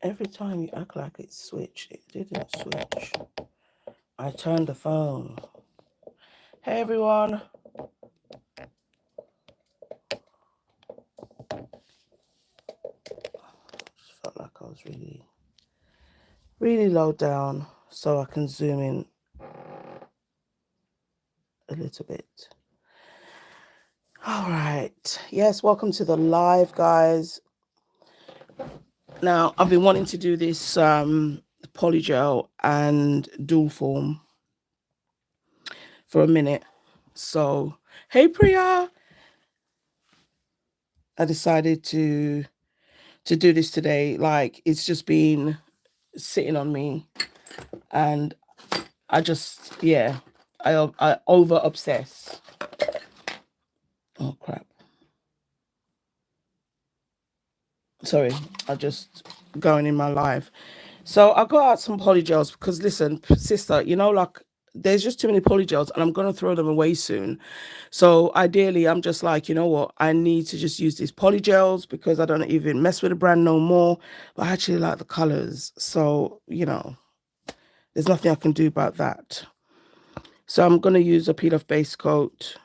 Every time you act like it switched, it didn't switch. I turned the phone. Hey everyone. Just felt like I was really low down, so I can zoom in a little bit. All right. Yes, welcome to the live, guys. Now, I've been wanting to do this polygel and dual form for a minute. So, hey Priya. I decided to do this today. Like, it's just been sitting on me, and I just, yeah, I over obsess. Oh crap. Sorry, I just going in my live. So I got out some polygels because listen, sister, like there's just too many polygels and I'm gonna throw them away soon. So ideally I'm just like, you know what, I need to just use these polygels because I don't even mess with the brand no more. But I actually like the colors. So, there's nothing I can do about that. So I'm gonna use a peel off base coat.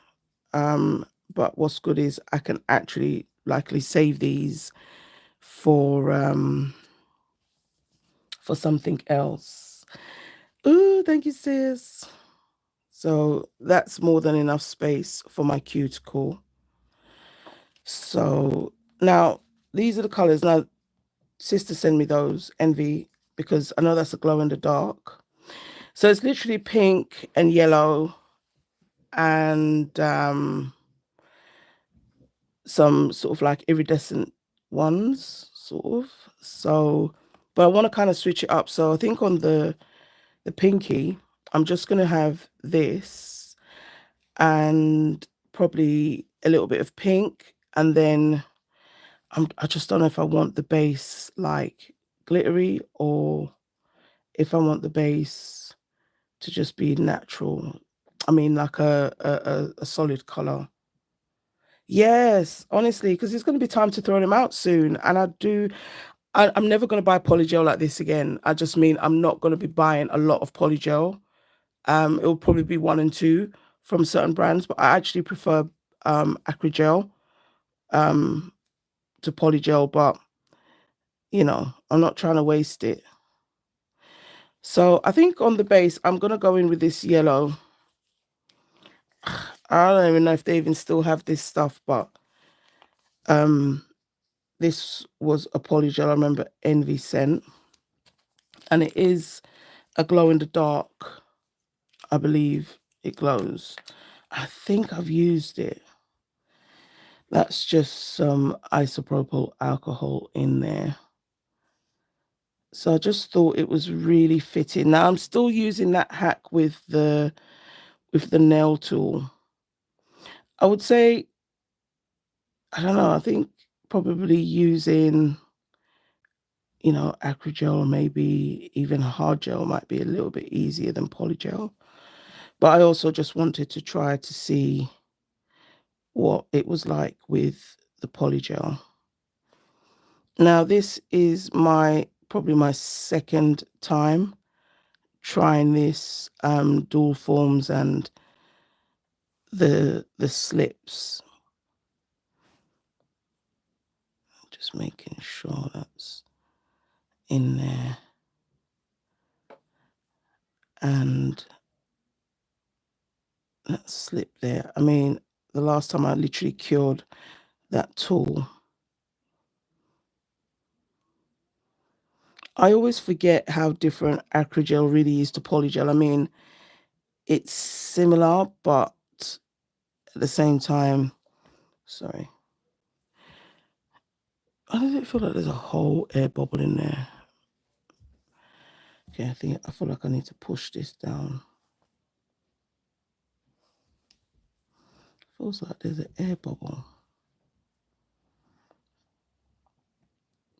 But what's good is I can actually likely save these for something else. Ooh, thank you, sis. So that's more than enough space for my cuticle. So now these are the colors. Now, sister send me those, Envy, because I know that's a glow in the dark. So it's literally pink and yellow and some sort of like iridescent ones, sort of. So, but I want to kind of switch it up. So I think on the pinky, I'm just going to have this and probably a little bit of pink. And then I just don't know if I want the base like glittery or if I want the base to just be natural. I mean, like a solid color. Yes, honestly, because it's going to be time to throw them out soon. And I'm never going to buy polygel like this again. I just mean I'm not going to be buying a lot of polygel. It will probably be 1 and 2 from certain brands, but I actually prefer acrygel to polygel, but I'm not trying to waste it. So I think on the base, I'm going to go in with this yellow. I don't even know if they even still have this stuff, but this was a polygel I remember Envy sent. And it is a glow in the dark. I believe it glows. I think I've used it. That's just some isopropyl alcohol in there. So I just thought it was really fitting. Now I'm still using that hack with the nail tool. I would say, I don't know, I think probably using, acrygel or maybe even hard gel might be a little bit easier than polygel. But I also just wanted to try to see what it was like with the polygel. Now this is probably my second time trying this dual forms and the slips. Just making sure that's in there. And that slip there. I mean, the last time I literally cured that tool. I always forget how different acrygel really is to polygel. I mean, it's similar, but at the same time, sorry. Why does it feel like there's a whole air bubble in there? Okay, I feel like I need to push this down. Feels like there's an air bubble.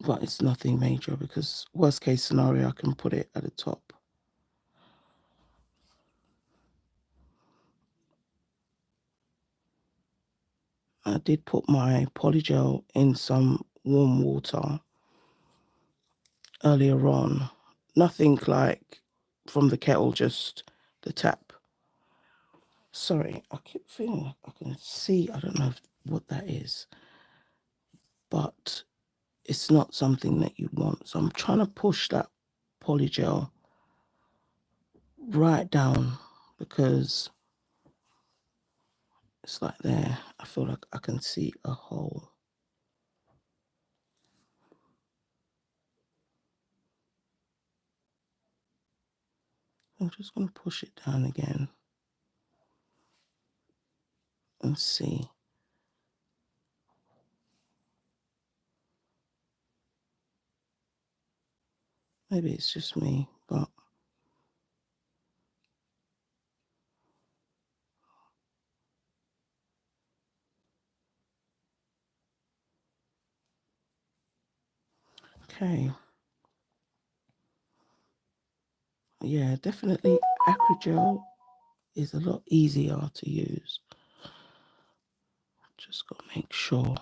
But it's nothing major because worst case scenario, I can put it at the top. I did put my polygel in some warm water earlier on. Nothing like from the kettle, just the tap. Sorry, I keep feeling like I can see. I don't know what that is, but it's not something that you want. So I'm trying to push that polygel right down because it's like there. I feel like I can see a hole. I'm just going to push it down again and see. Maybe it's just me, but okay. Yeah, definitely acrygel is a lot easier to use. Just got to make sure.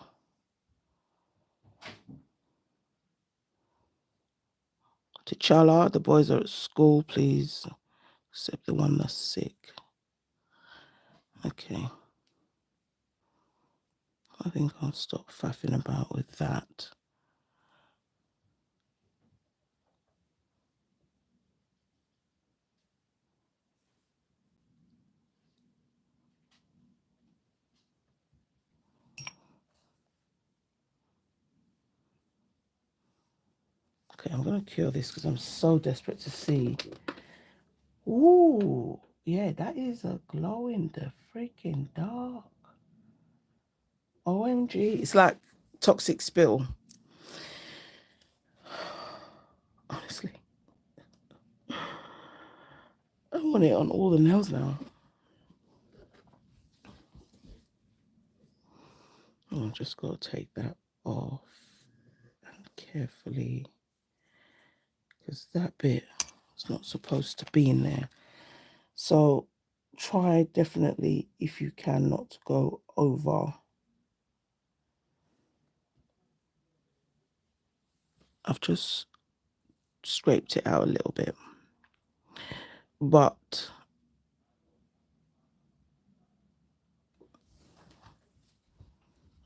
T'Challa, the boys are at school, please, except the one that's sick. Okay. I think I'll stop faffing about with that. Okay, I'm going to cure this because I'm so desperate to see. Ooh, yeah, that is a glow in the freaking dark. OMG. It's like toxic spill. Honestly. I want it on all the nails now. I'm just got to take that off and carefully, because that bit is not supposed to be in there. So try definitely, if you can, not to go over. I've just scraped it out a little bit, but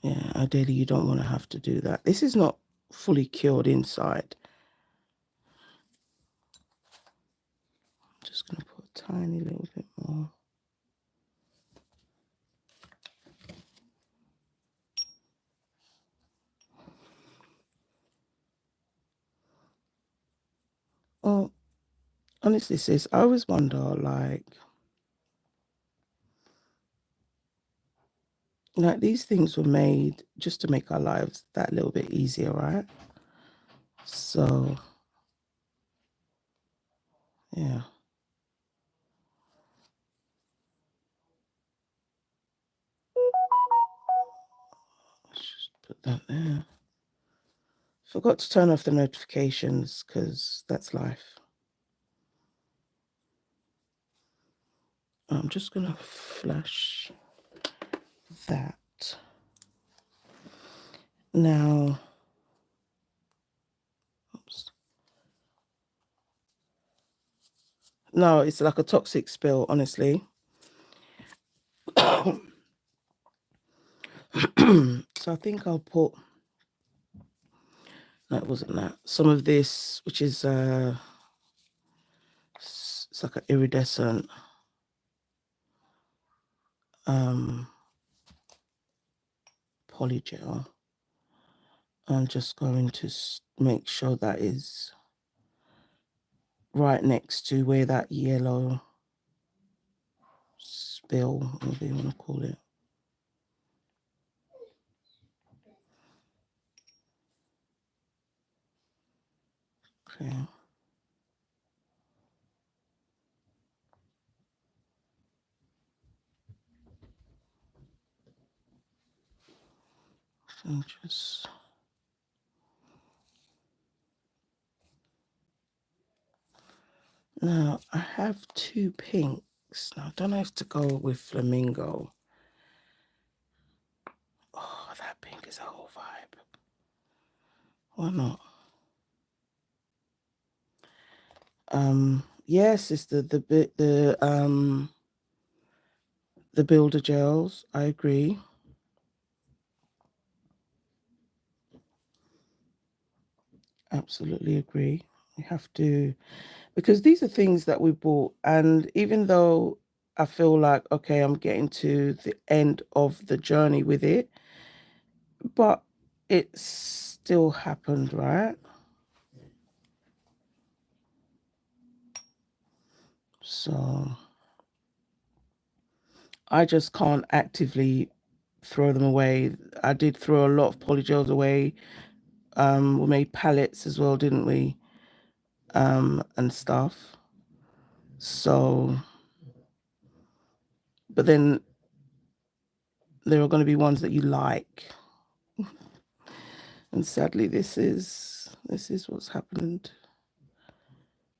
yeah, ideally you don't want to have to do that. This is not fully cured inside. I'm just going to put a tiny little bit more. Oh, honestly, sis, I always wonder, like these things were made just to make our lives that little bit easier, right? So, yeah. Let's just put that there. Forgot to turn off the notifications because that's life. I'm just going to flash that. Now, oops. No, it's like a toxic spill, honestly. So I think I'll put, no, it wasn't that. Some of this, which is, it's like an iridescent polygel. I'm just going to make sure that is right next to where that yellow spill, whatever you want to call it. Okay. So just now I have two pinks. Now I don't have to go with flamingo. Oh, that pink is a whole vibe. Why not? Yes, it's the builder gels. I agree. Absolutely agree. We have to, because these are things that we bought, and even though I feel like, okay, I'm getting to the end of the journey with it, but it still happened, right? So I just can't actively throw them away. I did throw a lot of polygels away. We made palettes as well, didn't we? And stuff. So, but then there are going to be ones that you like, and sadly, this is what's happened.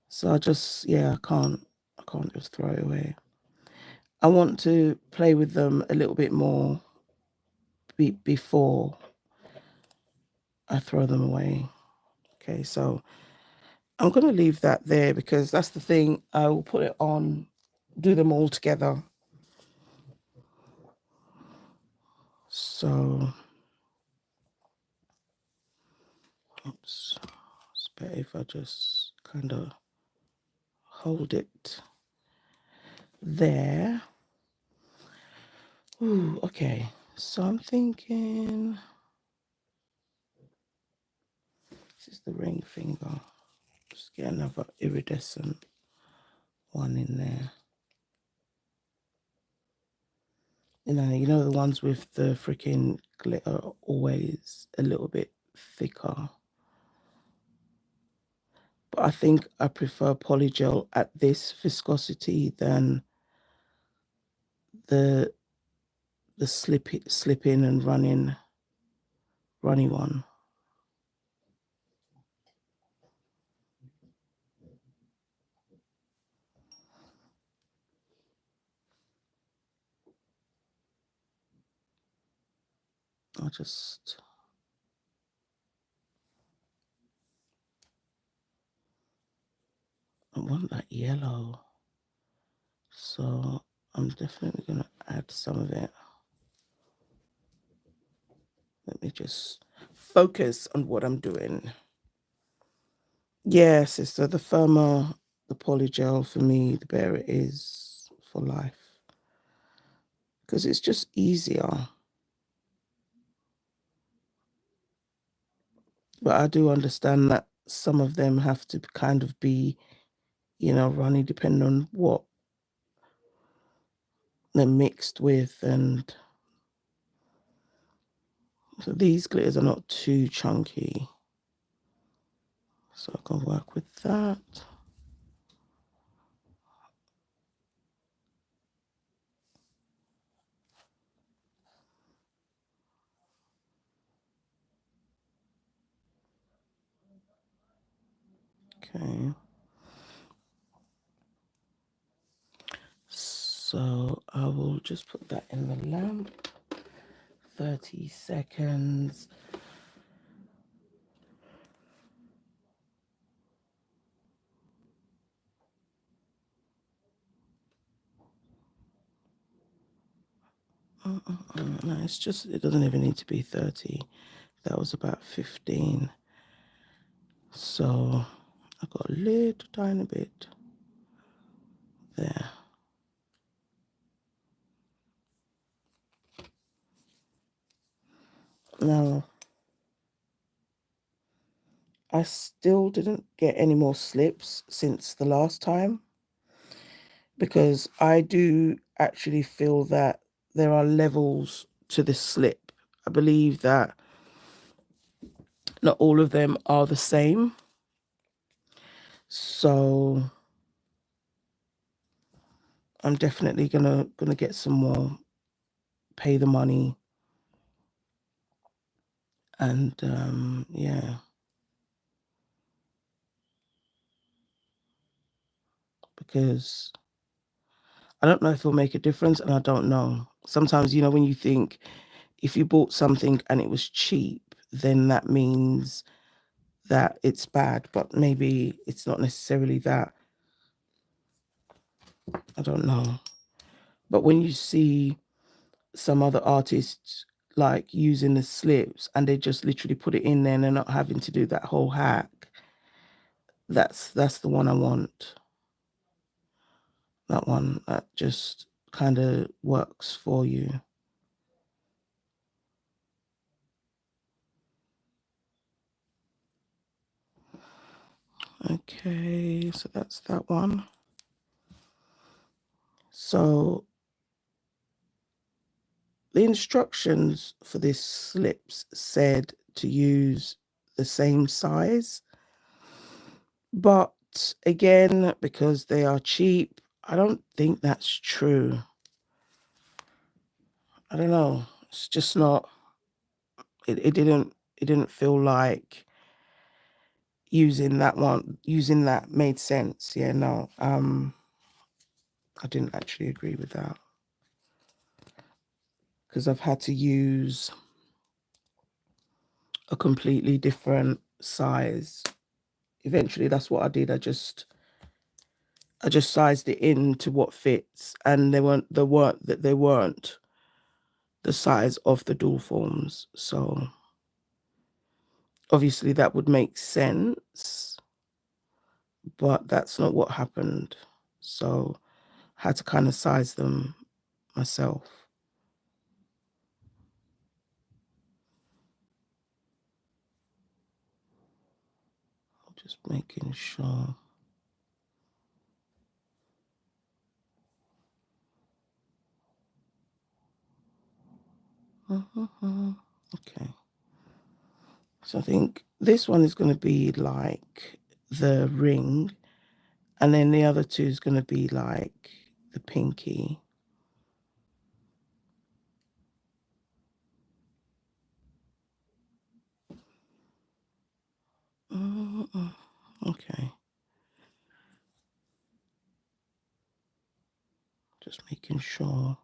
So I just, yeah, I can't just throw it away. I want to play with them a little bit more before I throw them away. Okay, so I'm going to leave that there because that's the thing. I will put it on, do them all together. So, oops, it's better if I just kind of hold it there. Ooh, okay. So I'm thinking this is the ring finger. Just get another iridescent one in there. You know the ones with the freaking glitter are always a little bit thicker. But I think I prefer polygel at this viscosity than the slip in and runny one. I want that yellow. So I'm definitely going to add some of it. Let me just focus on what I'm doing. Yeah, sister, the firmer the polygel for me, the better it is for life. Because it's just easier. But I do understand that some of them have to kind of be, runny depending on what they're mixed with. And so these glitters are not too chunky. So I can work with that. Okay. So I will just put that in the lamp. 30 seconds. No, it's just, it doesn't even need to be 30. That was about 15. So I've got a little tiny bit there. Now, I still didn't get any more slips since the last time, because I do actually feel that there are levels to this slip. I believe that not all of them are the same. So I'm definitely gonna get some more, pay the money, and yeah, because I don't know if it'll make a difference, and I don't know. Sometimes, when you think if you bought something and it was cheap, then that means that it's bad, but maybe it's not necessarily that. I don't know. But when you see some other artists like using the slips and they just literally put it in there and they're not having to do that whole hack, that's the one I want. That one that just kind of works for you. Okay, so that's that one. So the instructions for this slips said to use the same size, but again, because they are cheap, I don't think that's true. I don't know. It's just not. It didn't feel like using that made sense. Yeah, no. I didn't actually agree with that because I've had to use a completely different size. Eventually, that's what I did. I just sized it into what fits, and they weren't the size of the dual forms. So obviously that would make sense, but that's not what happened. So I had to kind of size them myself. Just making sure. Okay. So I think this one is going to be like the ring, and then the other two is going to be like the pinky. Okay. Just making sure.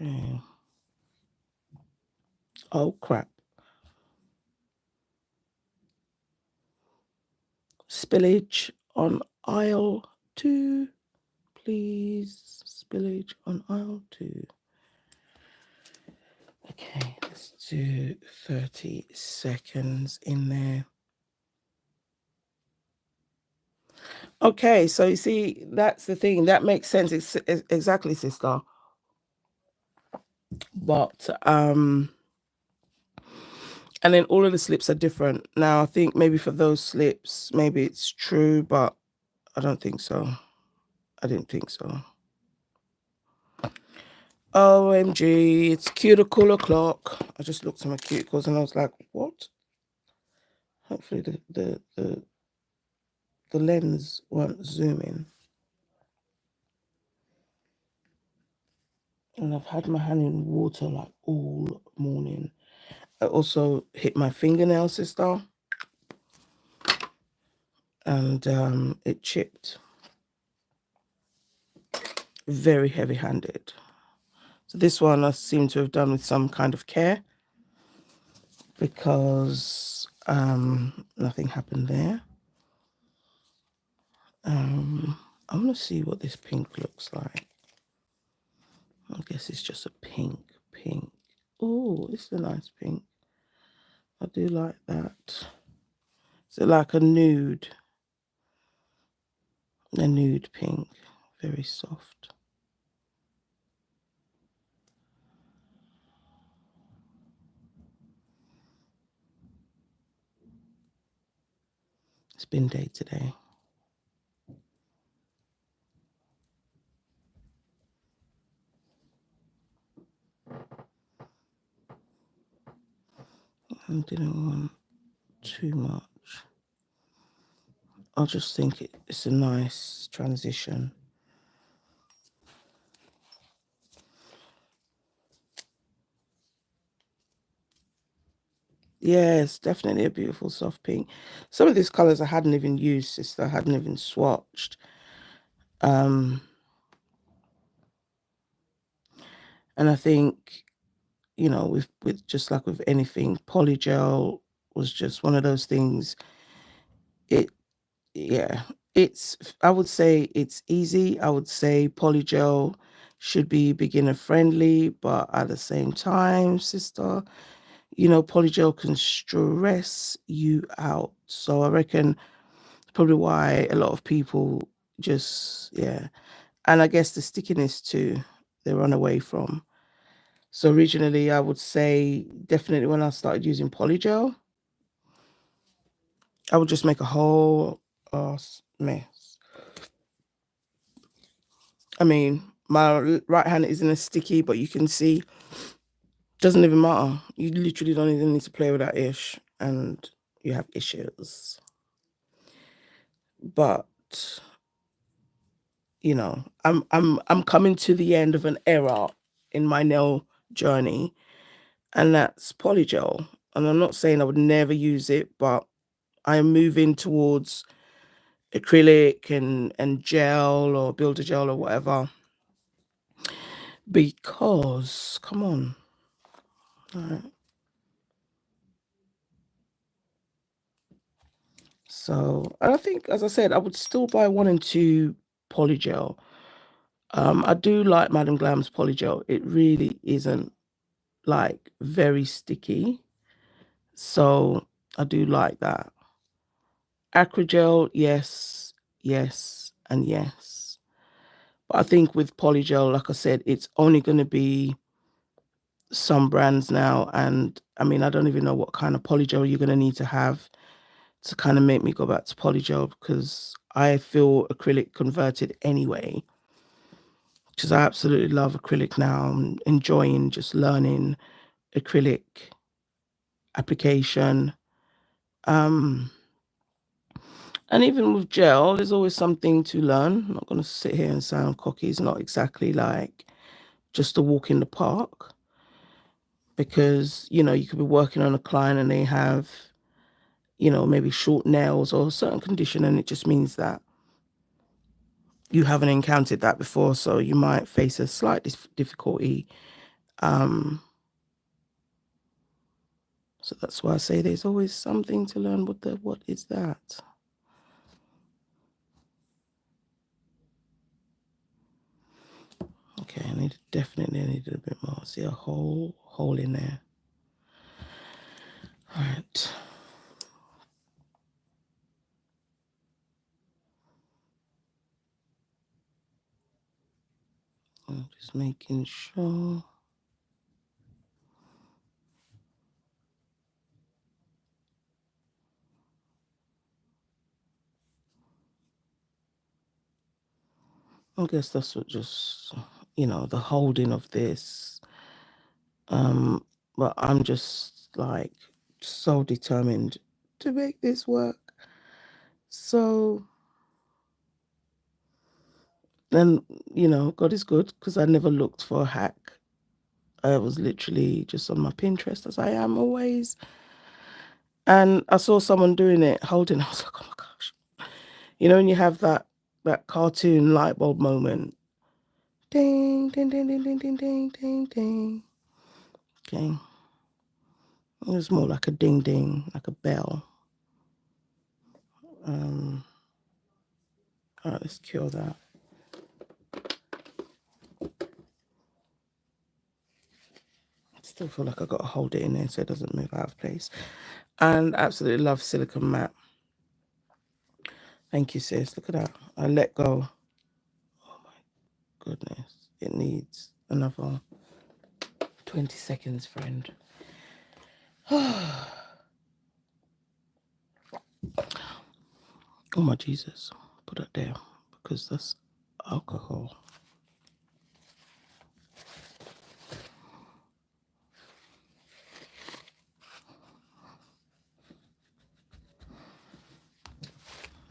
Okay. Oh, crap. Spillage on aisle 2, please. Spillage on aisle 2. Okay, let's do 30 seconds in there. Okay, so you see, that's the thing. That makes sense. It's exactly, sister. But and then all of the slips are different. Now I think maybe for those slips, maybe it's true, but I don't think so. I didn't think so. OMG, it's cuticle o'clock. I just looked at my cuticles and I was like, what? Hopefully the lens won't zoom in. And I've had my hand in water like all morning. I also hit my fingernail, sister. And it chipped. Very heavy-handed. So this one I seem to have done with some kind of care because nothing happened there. I want to see what this pink looks like. I guess it's just a pink. Oh, it's a nice pink. I do like that. So like a nude pink, very soft. It's bin day today. I didn't want too much. I just think it's a nice transition. Yeah, it's definitely a beautiful soft pink. Some of these colors I hadn't even used, sister. I hadn't even swatched. And I think, you know, with just like with anything, polygel was just one of those things. Yeah, I would say it's easy. I would say polygel should be beginner friendly, but at the same time, sister, you know, polygel can stress you out. So I reckon probably why a lot of people just, yeah. And I guess the stickiness too, they run away from. So originally, I would say definitely when I started using polygel, I would just make a whole mess. I mean, my right hand isn't as sticky, but you can see, doesn't even matter. You literally don't even need to play with that ish, and you have issues. But you know, I'm coming to the end of an era in my nail journey, and that's polygel. And I'm not saying I would never use it, but I am moving towards acrylic and gel or builder gel or whatever. Because come on. All right. So I think, as I said, I would still buy 1 and 2 polygel. I do like Madam Glam's polygel. It really isn't like very sticky. So I do like that. Acrygel, yes, yes, and yes. But I think with polygel, like I said, it's only going to be some brands now. And I mean, I don't even know what kind of polygel you're going to need to have to kind of make me go back to polygel, because I feel acrylic converted anyway. Because I absolutely love acrylic now. I'm enjoying just learning acrylic application. And even with gel, there's always something to learn. I'm not going to sit here and sound cocky. It's not exactly like just a walk in the park, because, you know, you could be working on a client and they have, you know, maybe short nails or a certain condition, and it just means that you haven't encountered that before, so you might face a slight difficulty. So that's why I say there's always something to learn. What is that? Okay, definitely need a bit more. See a hole in there. All right. I'm just making sure. I guess that's what just, you know, the holding of this. But I'm just like so determined to make this work. So then, you know, God is good, because I never looked for a hack. I was literally just on my Pinterest, as I am always. And I saw someone doing it, holding. I was like, oh my gosh. You know, when you have that cartoon light bulb moment. Ding, ding, ding, ding, ding, ding, ding, ding, ding. Okay. It was more like a ding ding, like a bell. All right, let's cure that. I still feel like I got to hold it in there so it doesn't move out of place. And absolutely love silicone matte. Thank you, sis. Look at that. I let go. Oh my goodness. It needs another 20 seconds, friend. Oh my Jesus. Put that there, because that's alcohol.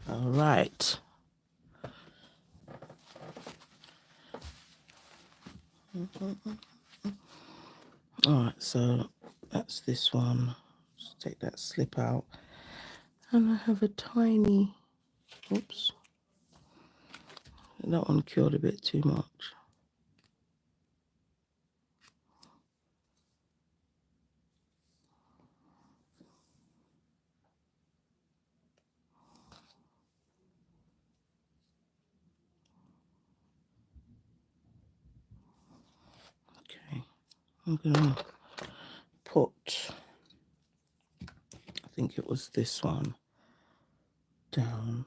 All right. All right, so that's this one. Just take that slip out. And I have a tiny, oops. That one cured a bit too much. I'm gonna put, I think it was this one, down,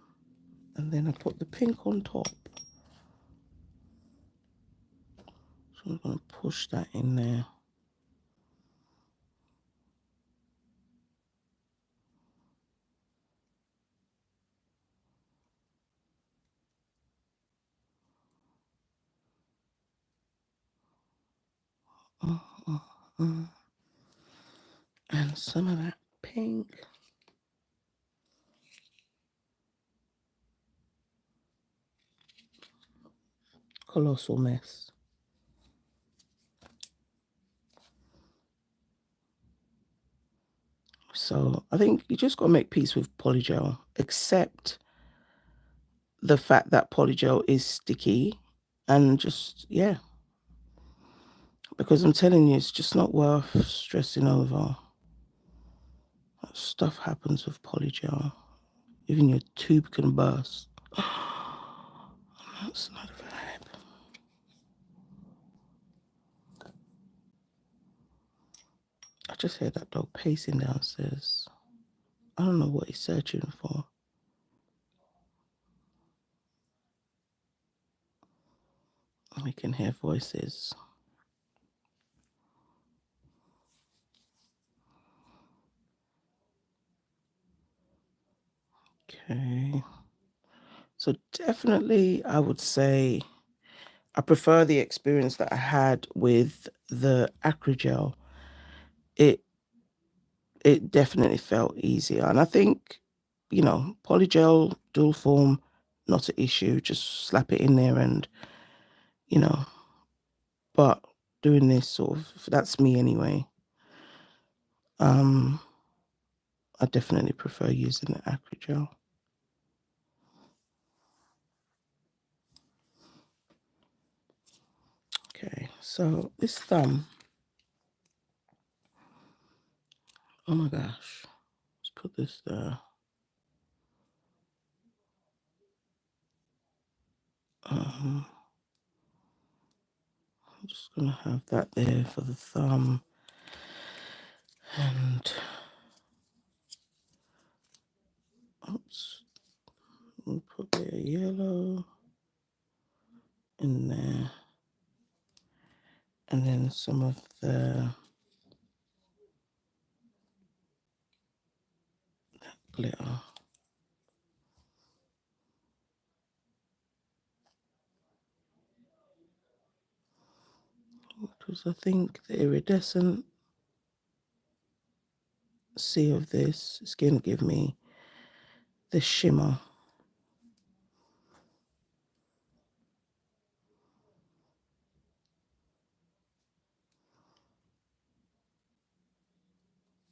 and then I put the pink on top. So I'm gonna push that in there. And some of that pink. Colossal mess. So I think you just got to make peace with polygel, accept the fact that polygel is sticky, and just, yeah, because I'm telling you, it's just not worth stressing over. Stuff happens with polygel. Even your tube can burst. That's not a vibe. I just heard that dog pacing downstairs. I don't know what he's searching for. We can hear voices. Okay. So definitely, I would say I prefer the experience that I had with the Acrygel. It definitely felt easier. And I think, polygel, dual form, not an issue. Just slap it in there and, you know, but doing this sort of, that's me anyway. I definitely prefer using the Acrygel. Okay, so this thumb, oh my gosh, let's put this there. I'm just gonna have that there for the thumb, and oops, we'll put the yellow in there, and then some of the glitter. Because I think the iridescent sea of this is going to give me the shimmer.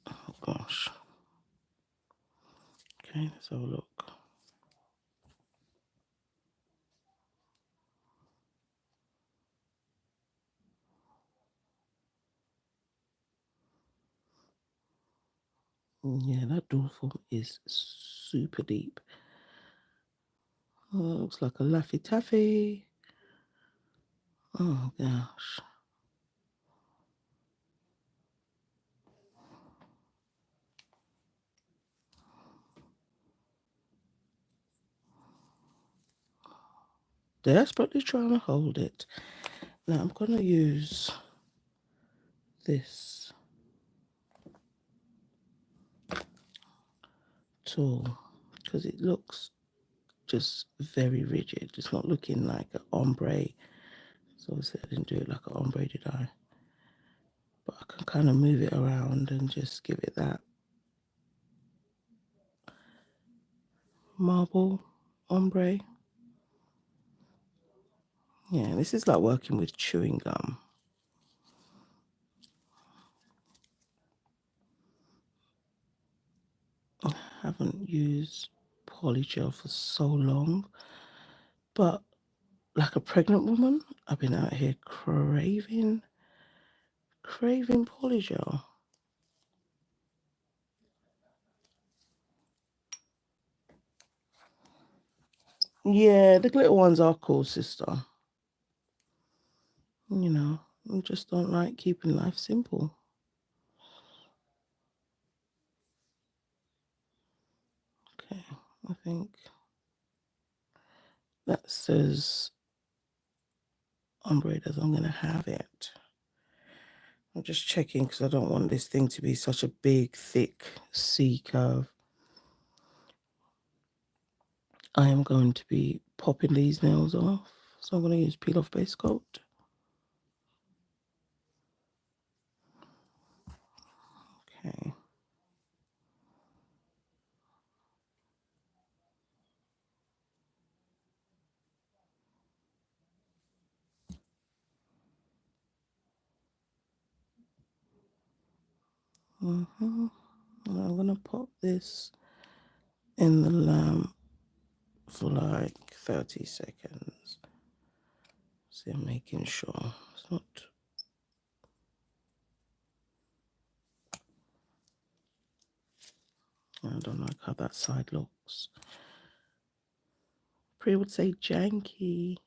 Oh gosh. Okay, let's have a look. Yeah, that dual form is super deep. Oh, that looks like a Laffy Taffy. Oh gosh. Desperately trying to hold it. Now I'm going to use this tool because it looks just very rigid. It's not looking like an ombre. So obviously I didn't do it like an ombre, did I? But I can kind of move it around and just give it that marble ombre. Yeah, this is like working with chewing gum. I haven't used polygel for so long, but like a pregnant woman, I've been out here craving polygel. Yeah, the glitter ones are cool, sister. I just don't like keeping life simple. Okay, I think that's as ombre as I'm going to have it. I'm just checking because I don't want this thing to be such a big, thick C curve. I am going to be popping these nails off. So I'm going to use peel off base coat. Okay. And I'm going to pop this in the lamp for like 30 seconds. So I'm making sure it's not. I don't like how that side looks. Priya would say janky.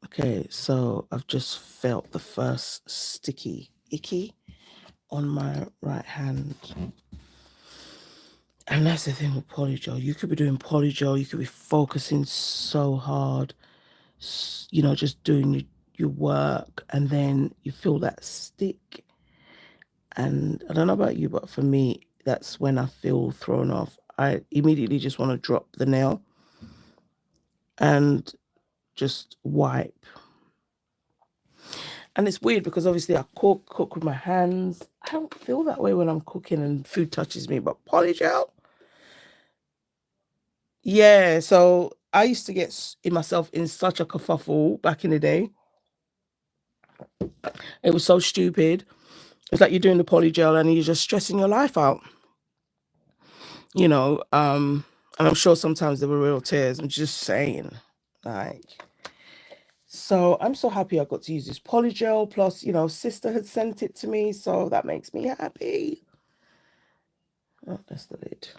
Okay, so I've just felt the first sticky icky on my right hand. And that's the thing with polygel. You could be doing polygel, you could be focusing so hard, you know, just doing your work, and then you feel that stick. And I don't know about you, but for me, that's when I feel thrown off. I immediately just want to drop the nail and just wipe. And it's weird because obviously I cook with my hands. I don't feel that way when I'm cooking and food touches me, but polygel, yeah. So I used to get myself in such a kerfuffle back in the day. It was so stupid. It's like you're doing the polygel and you're just stressing your life out, you know. And I'm sure sometimes there were real tears. I'm just saying, like. So I'm so happy I got to use this polygel. Plus, you know, sister had sent it to me, so that makes me happy. Oh, that's the lid.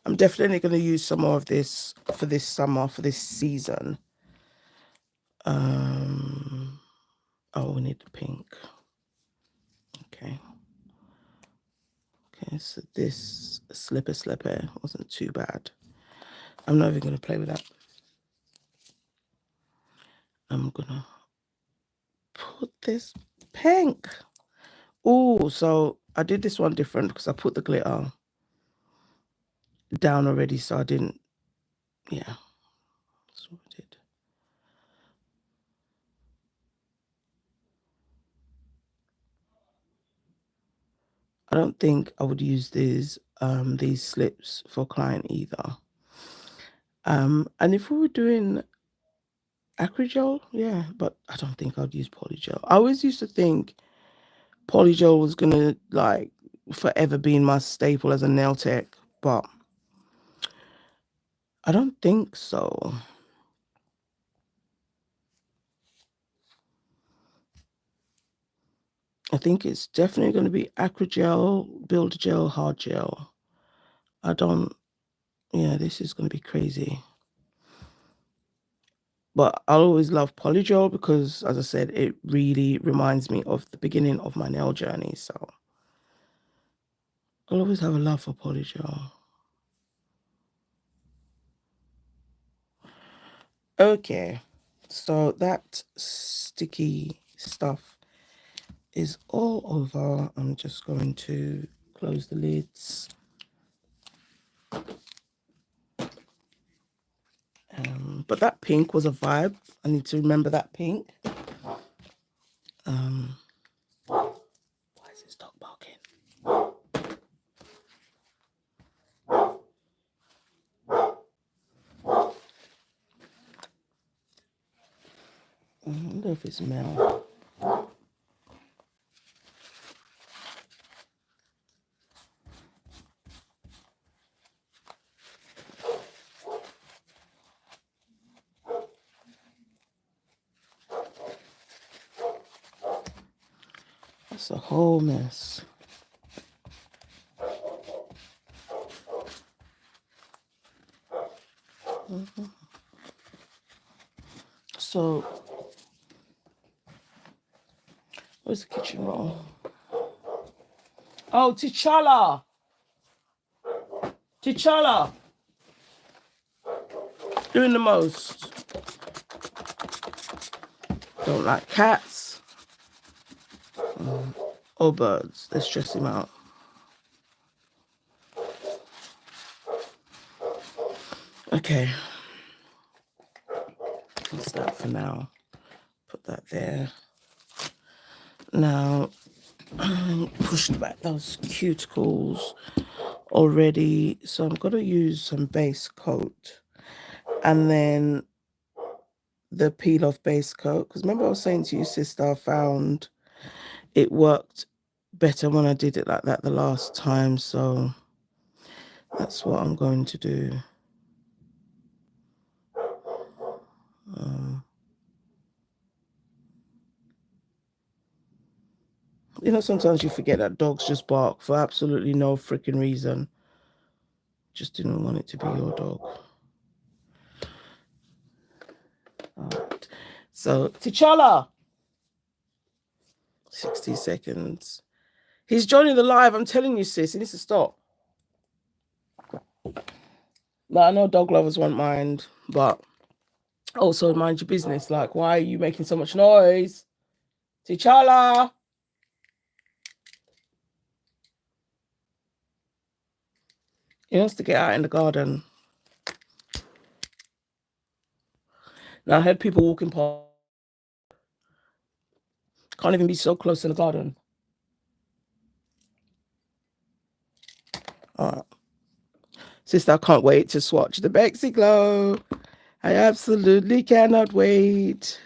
I'm definitely going to use some more of this for this summer, for this season. Oh, we need the pink. Okay. Okay, so this slipper wasn't too bad. I'm not even going to play with that. I'm going to put this pink. Oh, so I did this one different because I put the glitter down already, so I didn't, yeah, that's what I did. I don't think I would use these slips for client either. And if we were doing acrygel, yeah, but I don't think I'd use polygel. I always used to think polygel was gonna like forever be my staple as a nail tech, but I don't think so. I think it's definitely going to be acrygel, build gel, hard gel. I don't, yeah, this is going to be crazy. But I'll always love polygel because, as I said, it really reminds me of the beginning of my nail journey. So I'll always have a love for polygel. Okay, so that sticky stuff is all over. I'm just going to close the lids. But that pink was a vibe. I need to remember that pink. Why is this dog barking? I wonder if it's Mel. That's a whole mess. So, where's the kitchen roll? Oh, T'Challa! T'Challa! Doing the most. Don't like cats. Or birds. Let's stress him out. Okay. That's that for now. Put that there. Now, I pushed back those cuticles already. So I'm going to use some base coat. And then the peel off base coat. Because remember I was saying to you, sister, I found it worked better when I did it like that the last time. So that's what I'm going to do. You know, sometimes you forget that dogs just bark for absolutely no freaking reason. Just didn't want it to be your dog. All right. So, T'Challa. 60 seconds. He's joining the live. I'm telling you, sis. He needs to stop. Like, I know dog lovers won't mind, but also mind your business. Like, why are you making so much noise? T'Challa. He wants to get out in the garden. Now, I heard people walking past. Can't even be so close in the garden. All right. Sister, I can't wait to swatch the Bexy Glow. I absolutely cannot wait.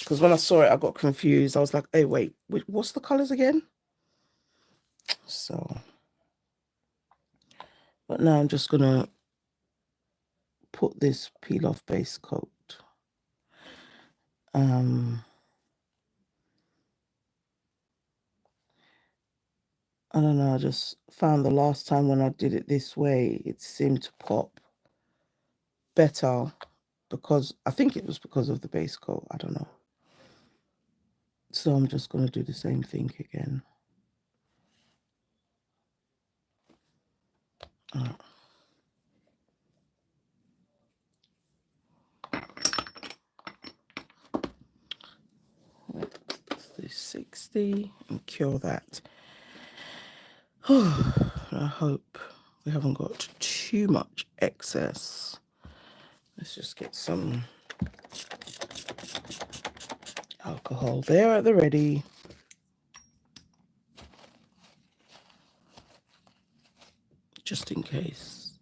Because when I saw it, I got confused. I was like, hey, wait, what's the colors again? So, but now I'm just going to put this peel off base coat. I don't know, I just found the last time when I did it this way, it seemed to pop better because I think it was because of the base coat. I don't know. So I'm just going to do the same thing again. Let's do 60 and cure that. I hope we haven't got too much excess. Let's just get some alcohol there at the ready. Just in case.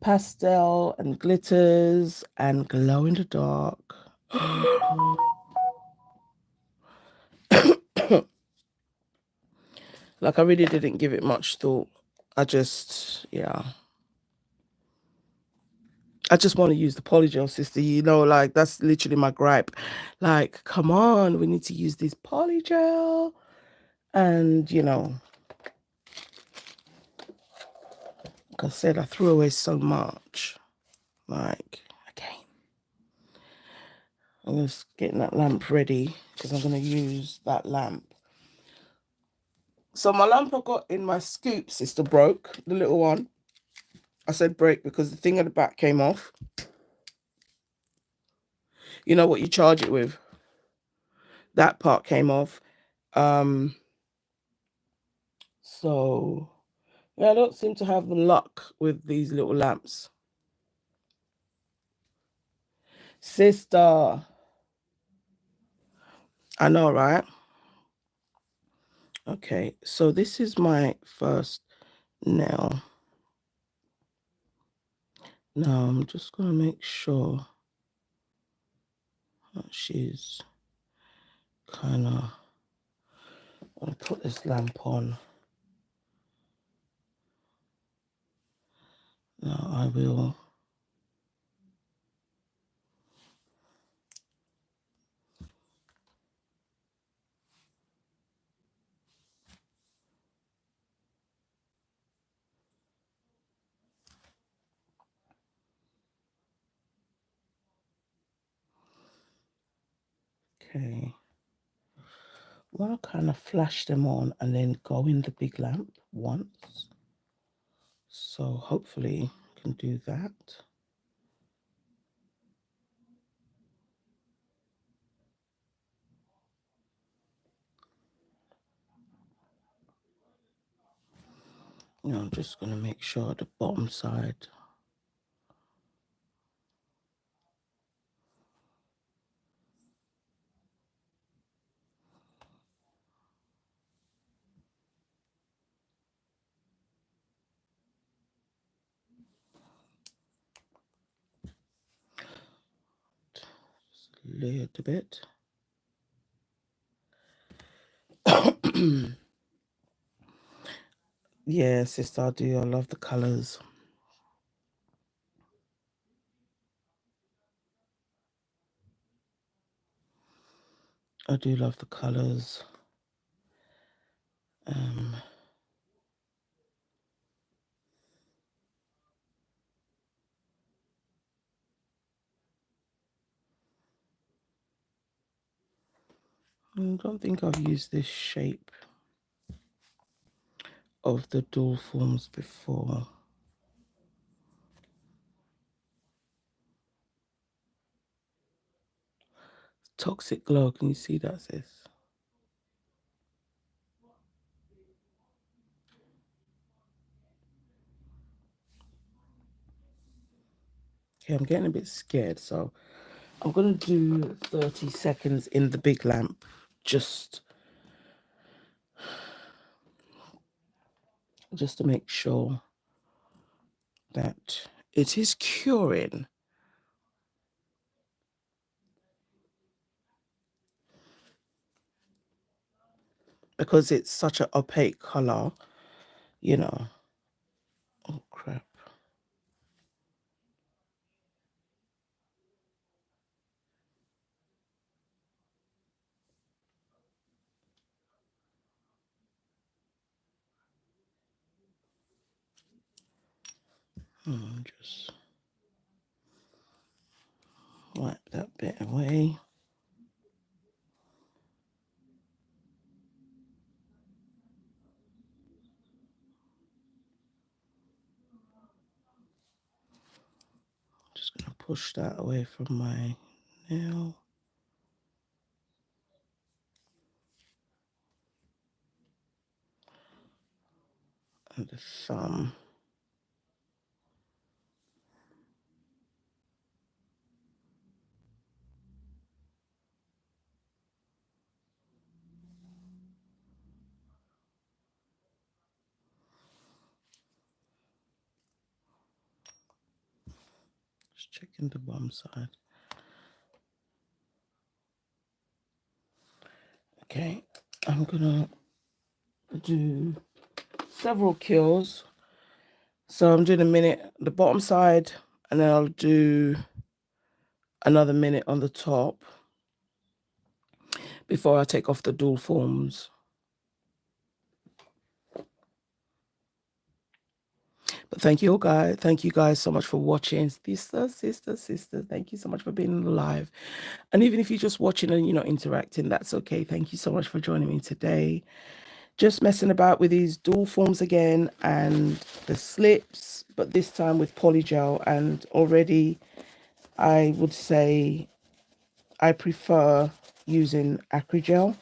Pastel and glitters and glow in the dark. Like, I really didn't give it much thought. I just want to use the polygel, sister. You know, like, that's literally my gripe. Like, come on, we need to use this polygel. And, you know, like I said, I threw away so much. Like, okay. I'm just getting that lamp ready because I'm going to use that lamp. So my lamp I got in my scoop, sister, broke. The little one. I said break because the thing at the back came off. You know what you charge it with? That part came off. So, yeah, I don't seem to have the luck with these little lamps. Sister. I know, right? Okay, so this is my first nail. Now I'm just going to make sure that she's kind of... I'm going to put this lamp on. Now I will... Okay. I want to kind of flash them on and then go in the big lamp once. So hopefully I can do that. Now I'm just going to make sure the bottom side. Layer it a bit. Yeah, sister, I do. I love the colors. I do love the colors. I don't think I've used this shape of the dual forms before. Toxic glow, can you see that, sis? Okay, I'm getting a bit scared, so I'm going to do 30 seconds in the big lamp, just to make sure that it is curing. Because it's such an opaque color, you know. Oh, crap. Just wipe that bit away. Just going to push that away from my nail. And the thumb. Just checking the bottom side. Okay, I'm gonna do several kills. So I'm doing a minute the bottom side, and then I'll do another minute on the top before I take off the dual forms. But thank you all guys. Thank you guys so much for watching. Sister. Thank you so much for being live. And even if you're just watching and you're not interacting, that's okay. Thank you so much for joining me today. Just messing about with these dual forms again and the slips, but this time with polygel. And already I would say I prefer using acrygel.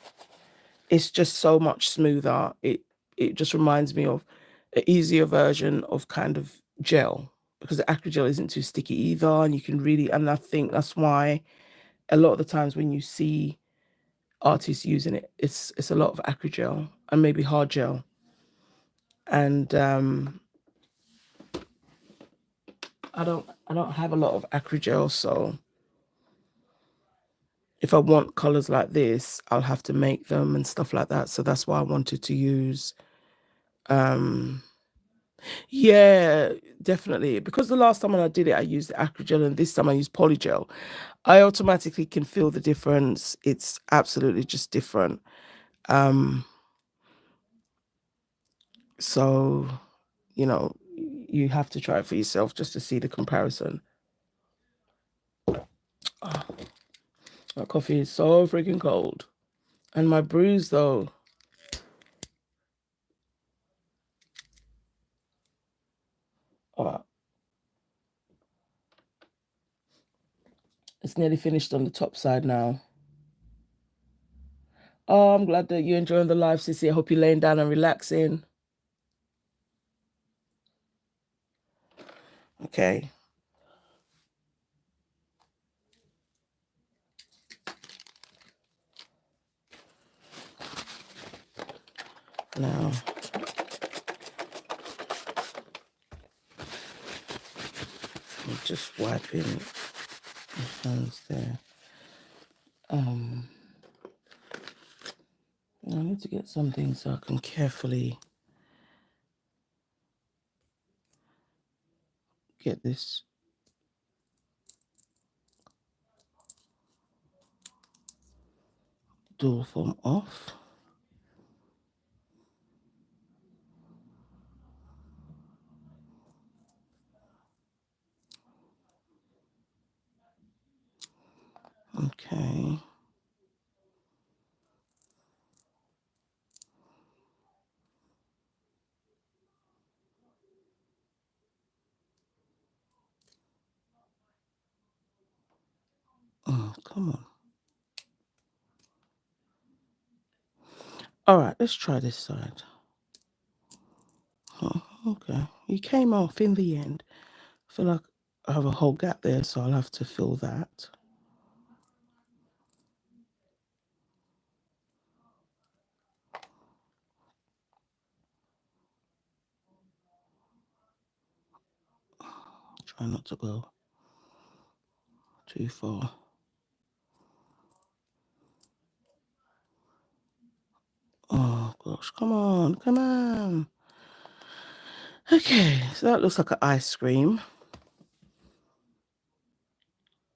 It's just so much smoother. It just reminds me of an easier version of kind of gel, because the acrygel isn't too sticky either, and you can really, and I think that's why a lot of the times when you see artists using it, it's a lot of acrygel and maybe hard gel. And I don't have a lot of acrygel, so if I want colors like this, I'll have to make them and stuff like that. So that's why I wanted to use yeah, definitely. Because the last time when I did it, I used the acrygel, and this time I used polygel. I automatically can feel the difference. It's absolutely just different. So, you know, you have to try it for yourself just to see the comparison. That coffee is so freaking cold. And my brews, though. Oh, it's nearly finished on the top side now. Oh, I'm glad that you're enjoying the live, Sissy. I hope you're laying down and relaxing. Okay. Now, I'm just wiping my hands there. I need to get something so I can carefully get this dual foam off. Okay. Oh, come on. All right, let's try this side. Oh, okay. You came off in the end. I feel like I have a whole gap there, so I'll have to fill that. Try not to go too far. Oh gosh, come on, come on. Okay, so that looks like an ice cream.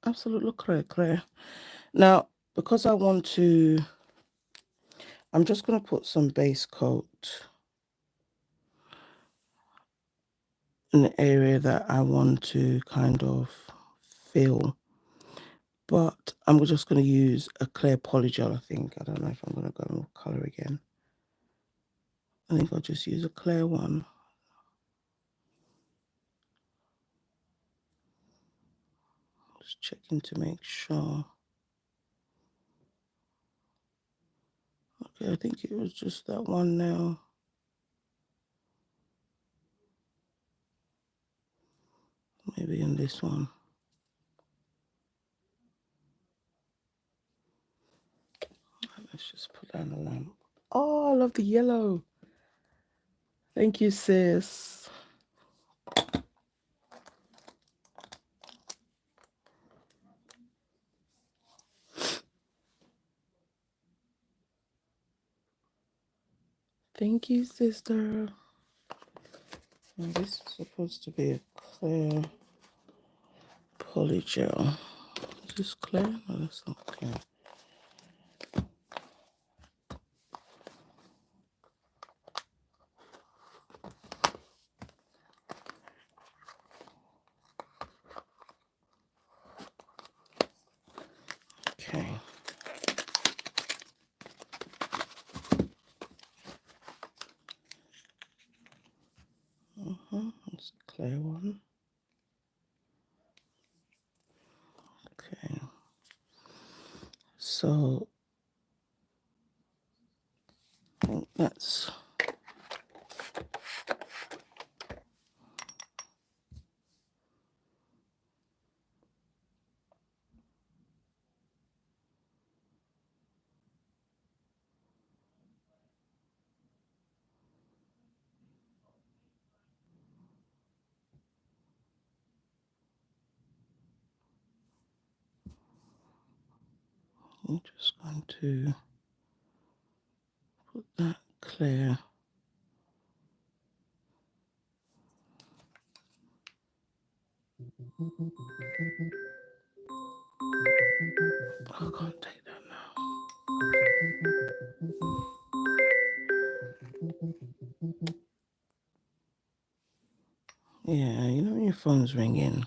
Absolutely clear. Now, because I want to, I'm just going to put some base coat in the area that I want to kind of fill. But I'm just going to use a clear polygel, I think. I don't know if I'm going to go with color again. I think I'll just use a clear one. Just checking to make sure. Okay, I think it was just that one now. Maybe in this one. Let's just put down the lamp. Oh, I love the yellow. Thank you, sis. Thank you, sister. Now, this is supposed to be a clear polygel. Is this clear? No, that's not clear. Okay. That's a clear one. Okay. So I think that's I'm just going to put that clear. I can't take that now. Yeah, you know when your phone's ringing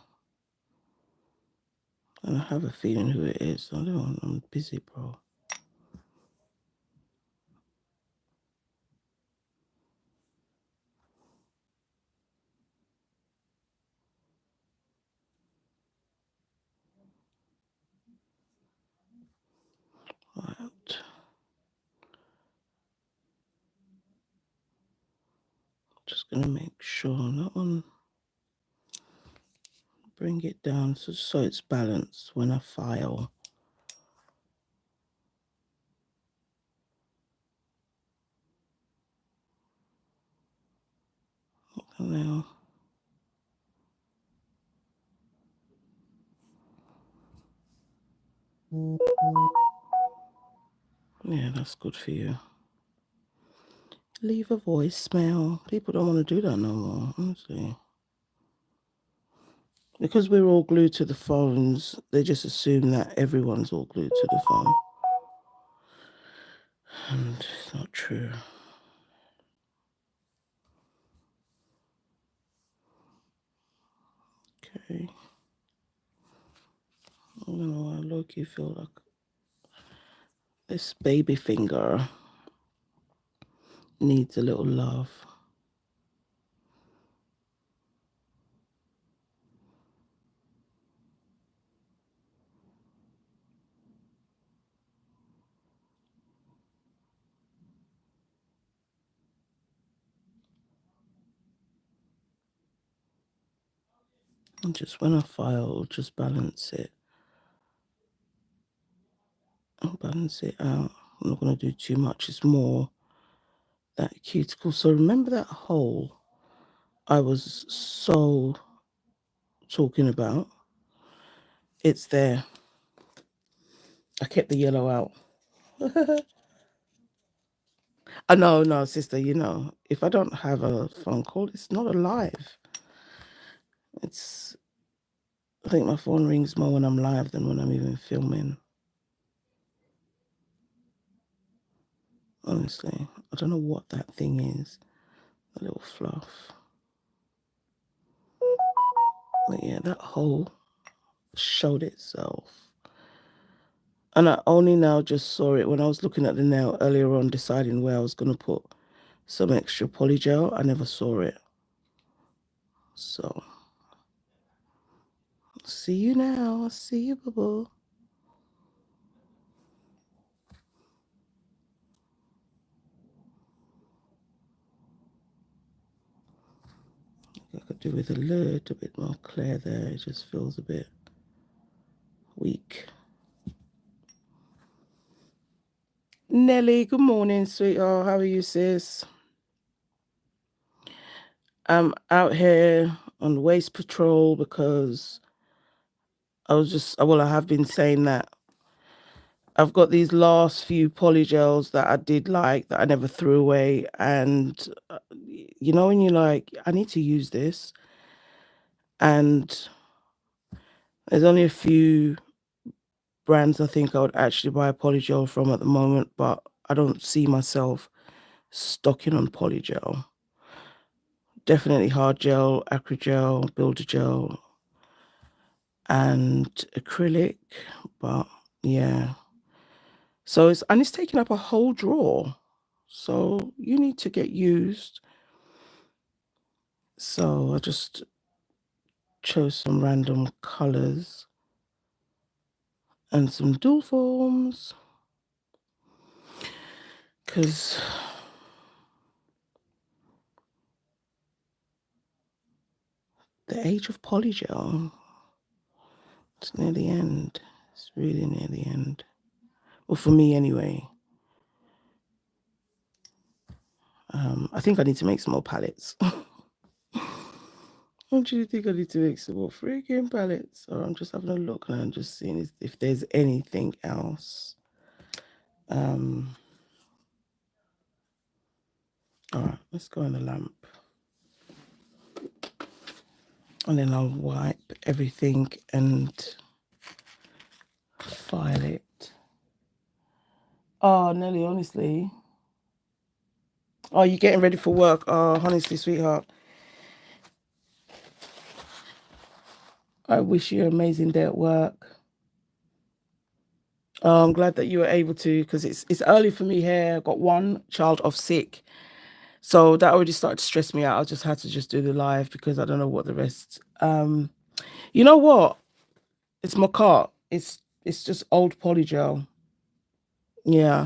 and I have a feeling who it is. I don't. I'm busy, bro. Right. Just gonna make sure that one. Bring it down so it's balanced when I file. Now. Yeah, that's good for you. Leave a voicemail. People don't want to do that no more, honestly. Because we're all glued to the phones, they just assume that everyone's all glued to the phone. And it's not true. Okay. I don't know, I low-key feel like this baby finger needs a little love. And just when I file, just balance it. I'll balance it out. I'm not going to do too much. It's more that cuticle. So remember that hole I was so talking about? It's there. I kept the yellow out. No, sister, you know, if I don't have a phone call, it's not alive. I think my phone rings more when I'm live than when I'm even filming. Honestly, I don't know what that thing is. A little fluff. But yeah, that hole showed itself. And I only now just saw it when I was looking at the nail earlier on, deciding where I was going to put some extra polygel. I never saw it. So, see you now. I'll see you, boo-boo. I could do with a little bit more clear there. It just feels a bit weak. Nelly, good morning, sweetheart. How are you, sis? I'm out here on waste patrol because I have been saying that I've got these last few polygels that I did like that I never threw away. And, you know, when you're like, I need to use this. And there's only a few brands I think I would actually buy a polygel from at the moment, but I don't see myself stocking on polygel. Definitely hard gel, acrygel, builder gel, and acrylic, but yeah. So it's taking up a whole drawer. So you need to get used. So I just chose some random colors and some dual forms because the age of polygel, it's near the end. It's really near the end. Well, for me anyway. I think I need to make some more palettes. Don't you think I need to make some more freaking palettes? Or I'm just having a look and I'm just seeing if there's anything else. All right, let's go in the lamp. And then I'll wipe everything and file it. Oh, Nelly, honestly. Oh, you getting ready for work? Oh, honestly, sweetheart. I wish you an amazing day at work. Oh, I'm glad that you were able to, because it's early for me here. I got one child off sick. So that already started to stress me out. I just had to just do the live because I don't know what the rest. You know what? It's my cart. It's just old polygel. Yeah.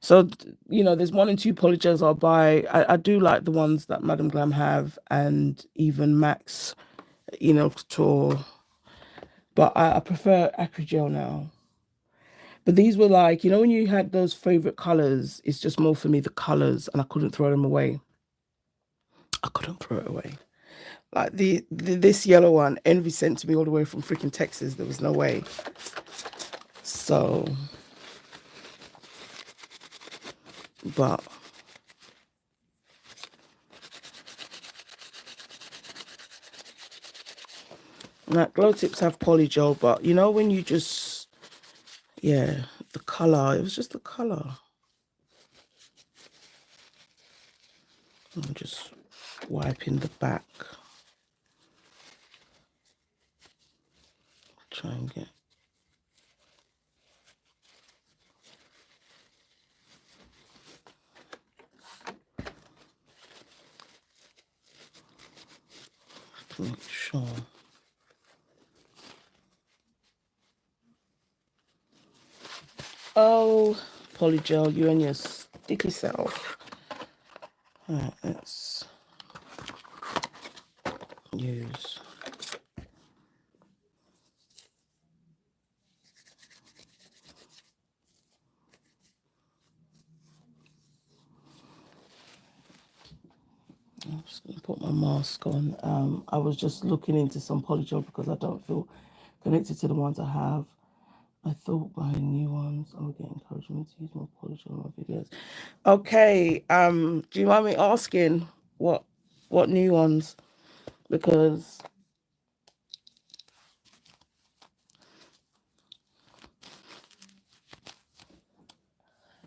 So there's 1 and 2 polygels I'll buy. I do like the ones that Madam Glam have and even Max, Couture. But I prefer Acrygel now. But these were like, when you had those favorite colors, it's just more for me the colors, and I couldn't throw them away. I couldn't throw it away. Like this yellow one, Envy sent to me all the way from freaking Texas. There was no way. So, but like glow tips have polygel, but when you just, yeah, the color, it was just the color. I'm just wiping the back. Try and get. To make sure. Oh, polygel, you and your sticky self. All right, let's use. I'm just going to put my mask on. I was just looking into some polygel because I don't feel connected to the ones I have. I thought buying new ones, I would get encouragement to use more polygel in my videos. Okay, do you mind me asking what new ones? Because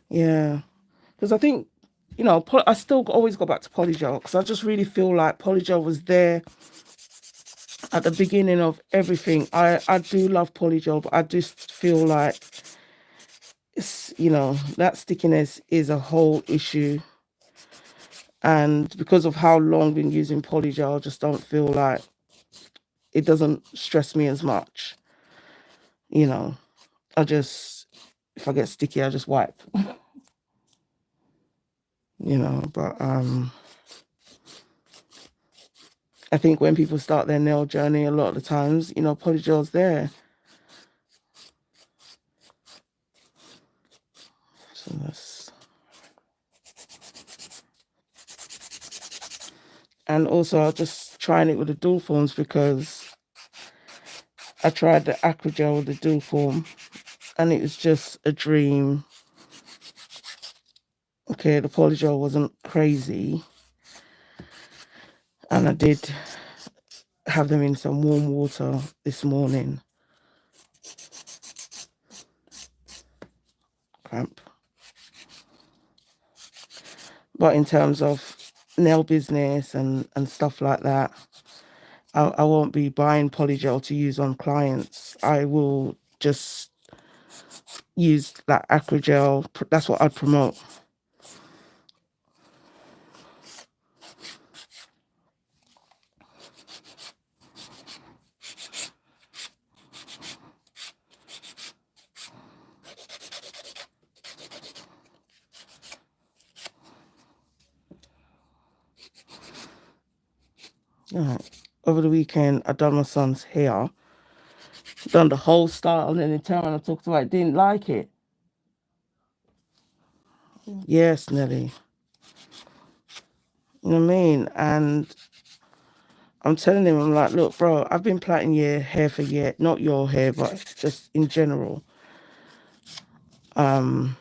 yeah, because I think I still always go back to polygel because I just really feel like polygel was there at the beginning of everything. I do love polygel, but I just feel like it's that stickiness is a whole issue, and because of how long I've been using polygel, I just don't feel like it doesn't stress me as much. I just, if I get sticky, I just wipe. But I think when people start their nail journey, a lot of the times, polygel's there. So that's. And also, I'm just trying it with the dual forms because I tried the Acrygel with the dual form, and it was just a dream. Okay, the polygel wasn't crazy, and I did have them in some warm water this morning. Cramp. But in terms of nail business and stuff like that, I won't be buying polygel to use on clients. I will just use that Acrygel. That's what I'd promote. All right. Over the weekend, I done my son's hair. Done the whole style, and then in turn, I talked about it, didn't like it. Yes, Nelly. You know what I mean? And I'm telling him, I'm like, look, bro, I've been plaiting your hair for years, not your hair, but just in general. You're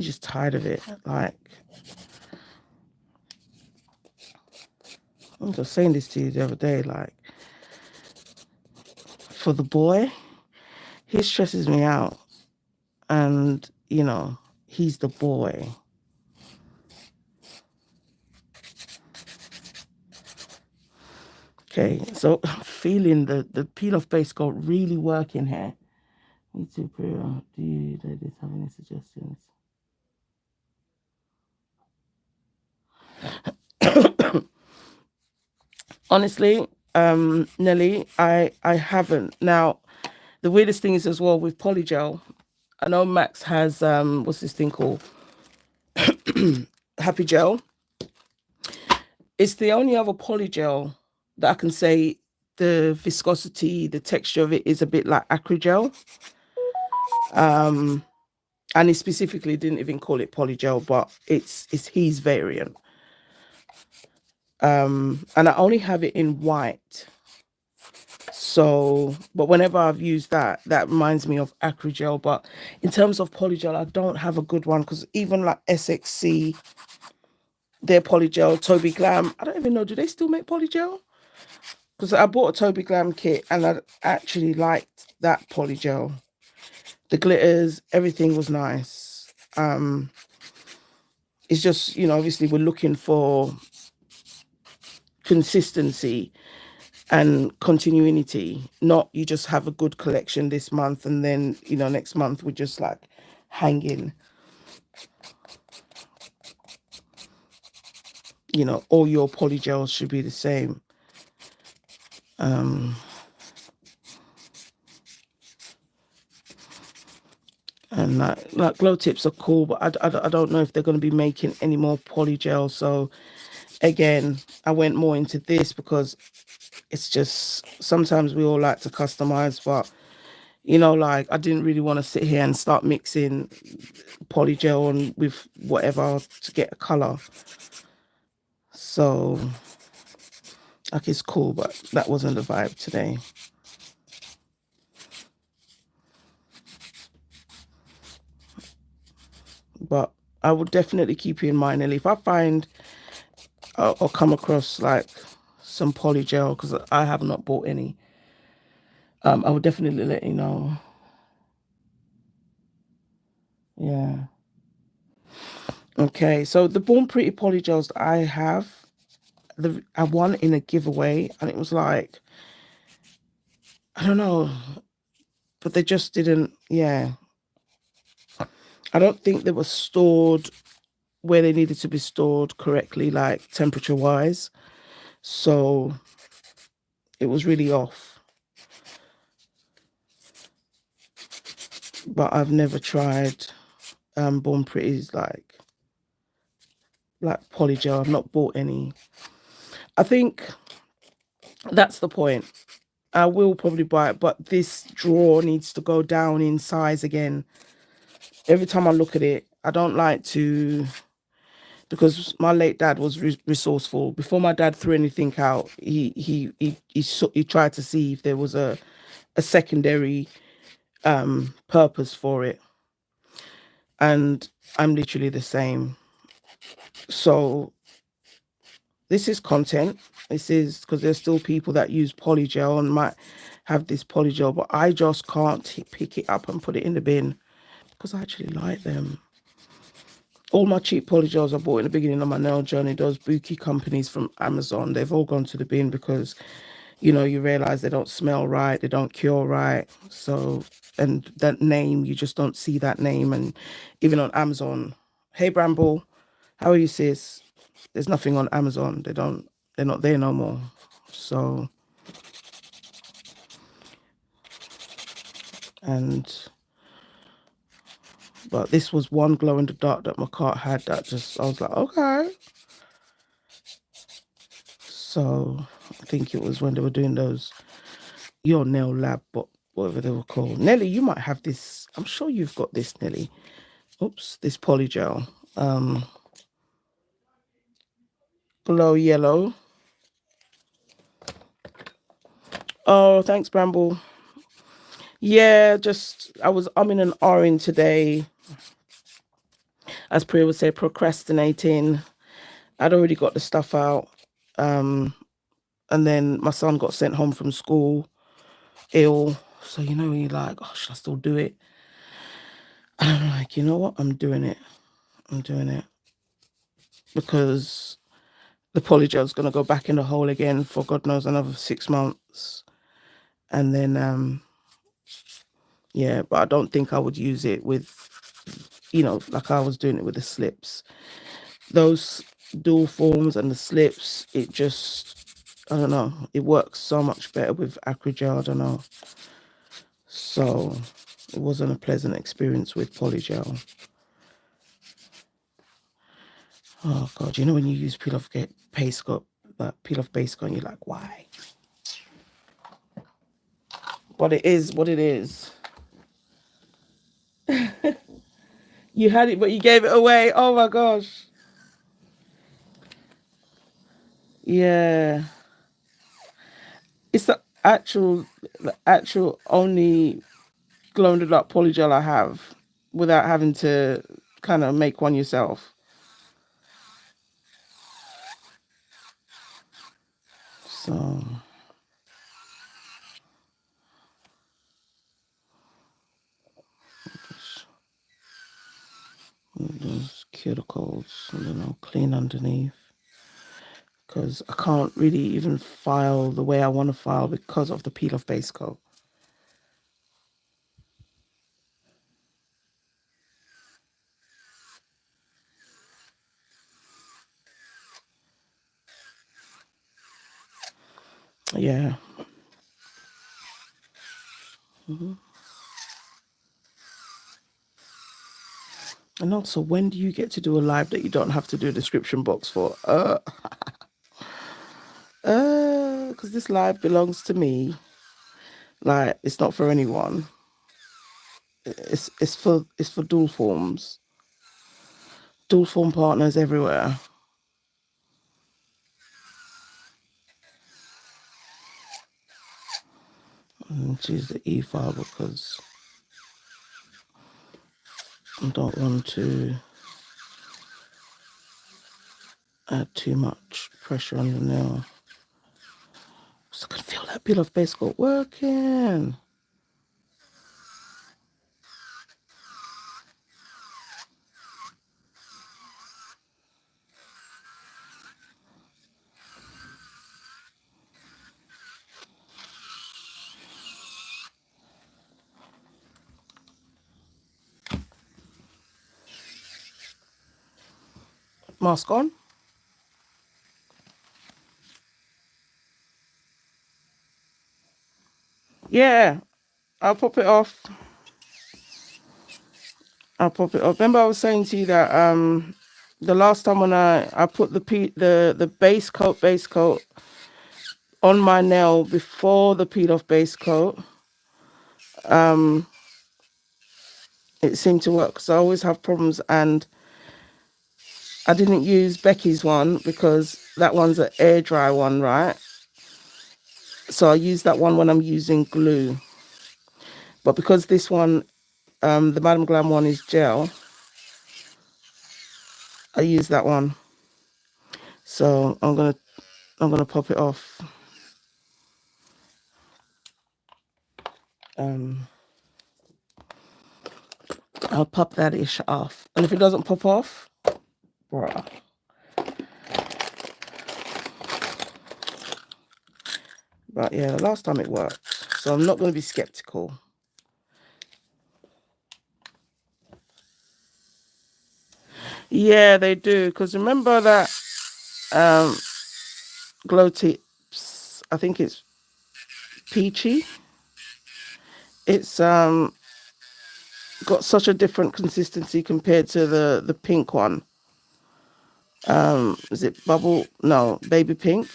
just tired of it. Like, I was just saying this to you the other day, like, for the boy, he stresses me out. And, he's the boy. Okay, so I'm feeling the peel off base got really working here. Me too, Priya. Do you ladies have any suggestions? Honestly, Nelly, I haven't. Now, the weirdest thing is as well with polygel. I know Max has what's this thing called? Happy Gel. It's the only other polygel that I can say the viscosity, the texture of it is a bit like Acrygel. And he specifically didn't even call it polygel, but it's his variant. And I only have it in white. So, but whenever I've used that, that reminds me of Acrygel. But in terms of polygel, I don't have a good one because even like SXC, their polygel, Toby Glam, I don't even know, do they still make polygel? Because I bought a Toby Glam kit and I actually liked that polygel. The glitters, everything was nice. It's just, you know, obviously we're looking for consistency and continuity, not you just have a good collection this month and then, you know, next month we're just like hanging, you know, all your polygels should be the same. And like glow tips are cool, but I don't know if they're going to be making any more polygel. So again, I went more into this because it's just sometimes we all like to customize, but you know, like I didn't really want to sit here and start mixing polygel on with whatever to get a color. So like it's cool, but that wasn't the vibe today. But I would definitely keep you in mind, and if I find or come across like some polygel, because I have not bought any, I would definitely let you know. Yeah. Okay, so the Born Pretty polygels that I have, I won in a giveaway, and it was like, I don't know, but they just didn't. Yeah, I don't think they were stored where they needed to be stored correctly, like temperature wise. So it was really off. But I've never tried Born Pretty's like polygel. I've not bought any. I think that's the point. I will probably buy it, but this drawer needs to go down in size again. Every time I look at it, I don't like to, because my late dad was resourceful. Before my dad threw anything out, he tried to see if there was a secondary purpose for it, and I'm literally the same. So this is content. This is because there's still people that use polygel and might have this polygel, but I just can't pick it up and put it in the bin because I actually like them. All my cheap polygels I bought in the beginning of my nail journey, those bougie companies from Amazon, they've all gone to the bin because, you know, you realize they don't smell right, they don't cure right. So, and that name, you just don't see that name. And even on Amazon, hey Bramble, how are you, sis? There's nothing on Amazon. They're not there no more. So, but this was one glow in the dark that my cart had that just, I was like, okay. So I think it was when they were doing those Your Nail Lab, but whatever they were called. Nelly, you might have this. I'm sure you've got this, Nelly. Oops, this polygel. Glow Yellow. Oh, thanks, Bramble. Yeah, just I'm in an orange today. As Priya would say, procrastinating. I'd already got the stuff out. And then my son got sent home from school ill. So, you know, you're like, oh, should I still do it? And I'm like, you know what? I'm doing it. I'm doing it. Because the polygel's going to go back in the hole again for God knows another 6 months. And then, yeah, but I don't think I would use it with, you know, like I was doing it with the slips. Those dual forms and the slips, it just, I don't know, it works so much better with acrygel, I don't know. So it wasn't a pleasant experience with polygel. Oh God, you know when you use peel off base coat, and you're like, why? But it is what it is. You had it, but you gave it away. Oh my gosh. Yeah. It's the actual only glow in the dark polygel I have without having to kind of make one yourself. So those cuticles, and then I'll clean underneath, because I can't really even file the way I want to file because of the peel off base coat. Yeah. And also, when do you get to do a live that you don't have to do a description box for? Because this live belongs to me. Like, it's not for anyone. It's for dual forms, dual form partners everywhere. And choose the E file because I don't want to add too much pressure on the nail. So I can feel that peel off base coat working. Mask on. Yeah, I'll pop it off. Remember I was saying to you that the last time when I put the base coat on my nail before the peel off base coat, it seemed to work. So I always have problems, and I didn't use Becky's one because that one's an air dry one, right? So I use that one when I'm using glue. But because this one, the Madam Glam one is gel, I use that one. So I'm gonna pop it off. I'll pop that ish off. And if it doesn't pop off, bruh. But yeah, the last time it worked. So I'm not going to be skeptical. Yeah, they do. Because remember that Glow Tips, I think it's peachy. It's got such a different consistency compared to the pink one. Is it bubble? No, baby pink.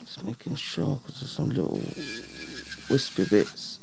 Just making sure because there's some little wispy bits.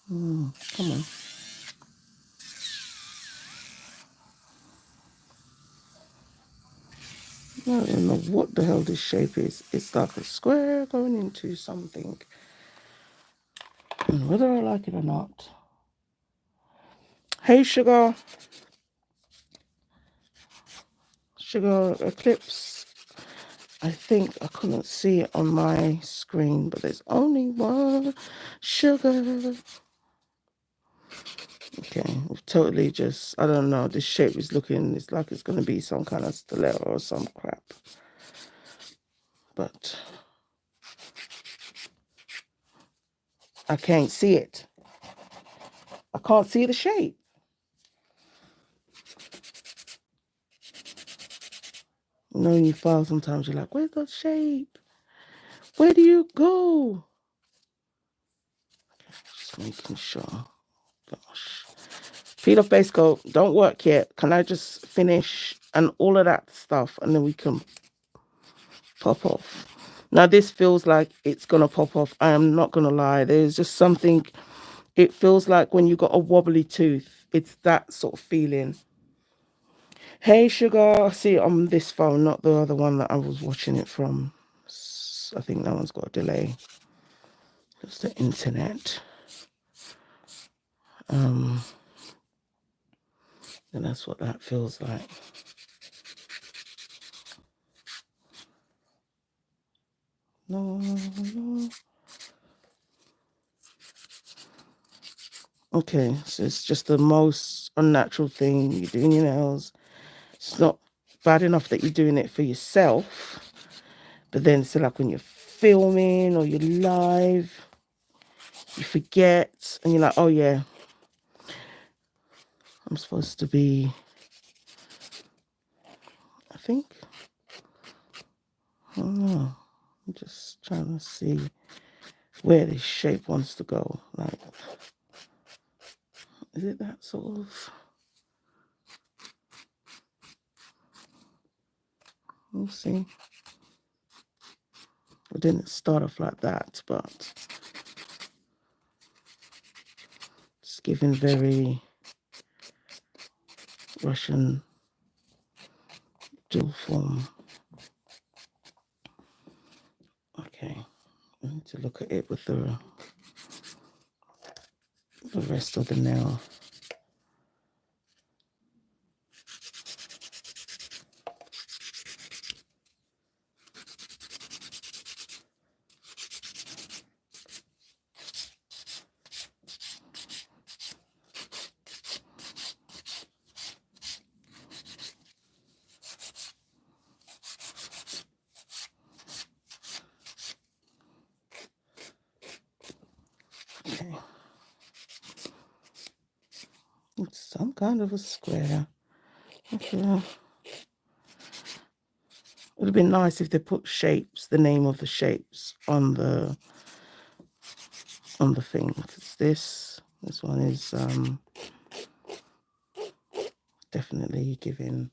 Come on. I don't even know what the hell this shape is. It's like a square going into something. And whether I like it or not. Hey, Sugar. Sugar Eclipse. I think I couldn't see it on my screen, but there's only one Sugar. Okay, we've totally just, I don't know, this shape is looking, it's like it's going to be some kind of stiletto or some crap. But I can't see it. I can't see the shape. You know, when you file, sometimes you're like, where's the shape? Where do you go? Just making sure. Gosh. Peel off base coat, don't work yet. Can I just finish and all of that stuff, and then we can pop off. Now this feels like it's gonna pop off. I am not gonna lie. There's just something, it feels like when you got a wobbly tooth, it's that sort of feeling. Hey, Sugar. I see it on this phone, not the other one that I was watching it from. I think that one's got a delay. It's the internet. And that's what that feels like. No. Okay, so it's just the most unnatural thing. You're doing your nails. It's not bad enough that you're doing it for yourself, but then it's like when you're filming or you're live, you forget, and you're like, oh yeah, I'm supposed to be, I think, I don't know, I'm just trying to see where this shape wants to go. Like, is it that sort of? We'll see. I didn't start off like that, but it's giving very Russian dual form. Okay, I need to look at it with the rest of the nail. Okay. It's some kind of a square. Okay. It would have been nice if they put shapes, the name of the shapes on the thing. This one is definitely giving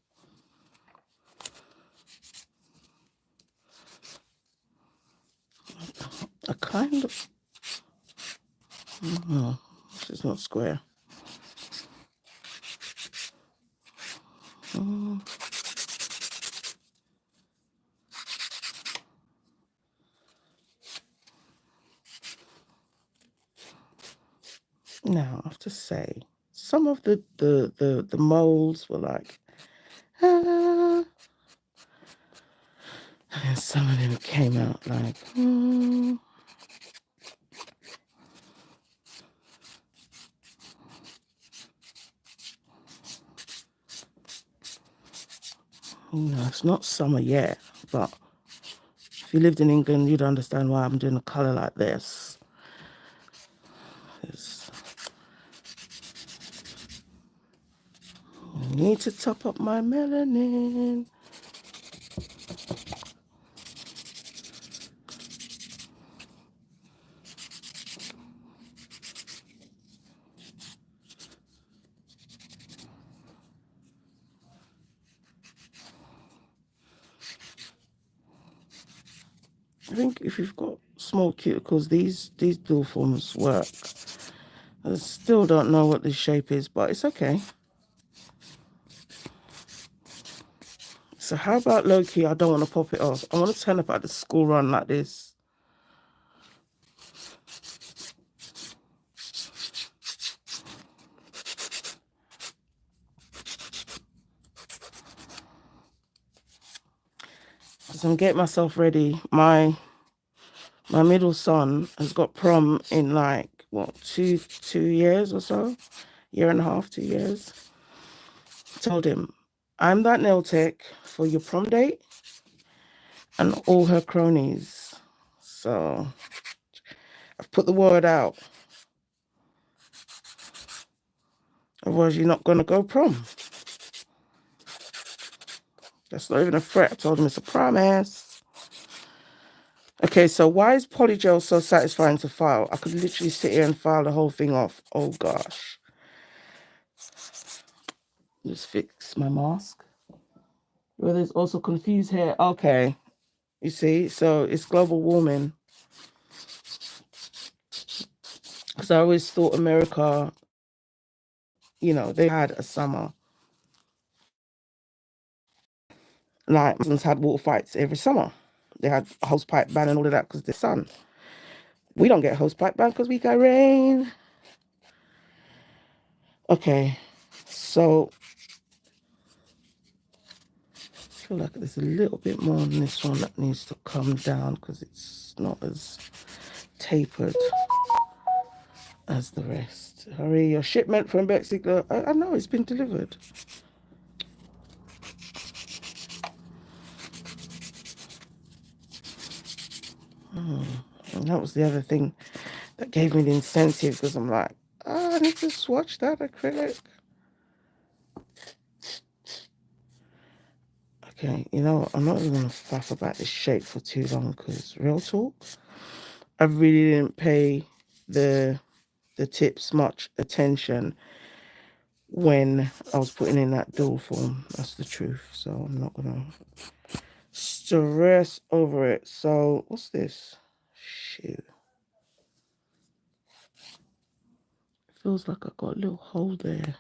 a kind of, no, this is not square. Now I have to say, some of the molds were like, ah, and some of them came out like, No, it's not summer yet, but if you lived in England, you'd understand why I'm doing a colour like this. I need to top up my melanin. I think if you've got small cuticles, these dual forms work. I still don't know what this shape is, but it's okay. So how about low-key, I don't want to pop it off. I want to turn up at the school run like this. So I'm getting myself ready. My middle son has got prom in like, what, two years or so? Year and a half, 2 years. I told him, I'm that nail tech for your prom date and all her cronies. So I've put the word out. Otherwise, you're not going to go prom. That's not even a threat. I told him it's a promise. Okay, so why is polygel so satisfying to file? I could literally sit here and file the whole thing off. Oh, gosh. Just fix my mask. Well, there's also confused hair. Okay. You see? So it's global warming. Because I always thought America, you know, they had a summer. Like, Muslims had water fights every summer. They had a hosepipe ban and all of that because of the sun. We don't get a hosepipe ban because we got rain. Okay, so I feel like there's a little bit more on this one that needs to come down because it's not as tapered as the rest. Hurry, your shipment from Mexico. I know it's been delivered. And that was the other thing that gave me the incentive because I'm like, I need to swatch that acrylic. Okay, you know, I'm not even going to faff about this shape for too long because real talk, I really didn't pay the tips much attention when I was putting in that dual form. That's the truth. So I'm not going to stress over it. So what's this? Shoot. Feels like I got a little hole there.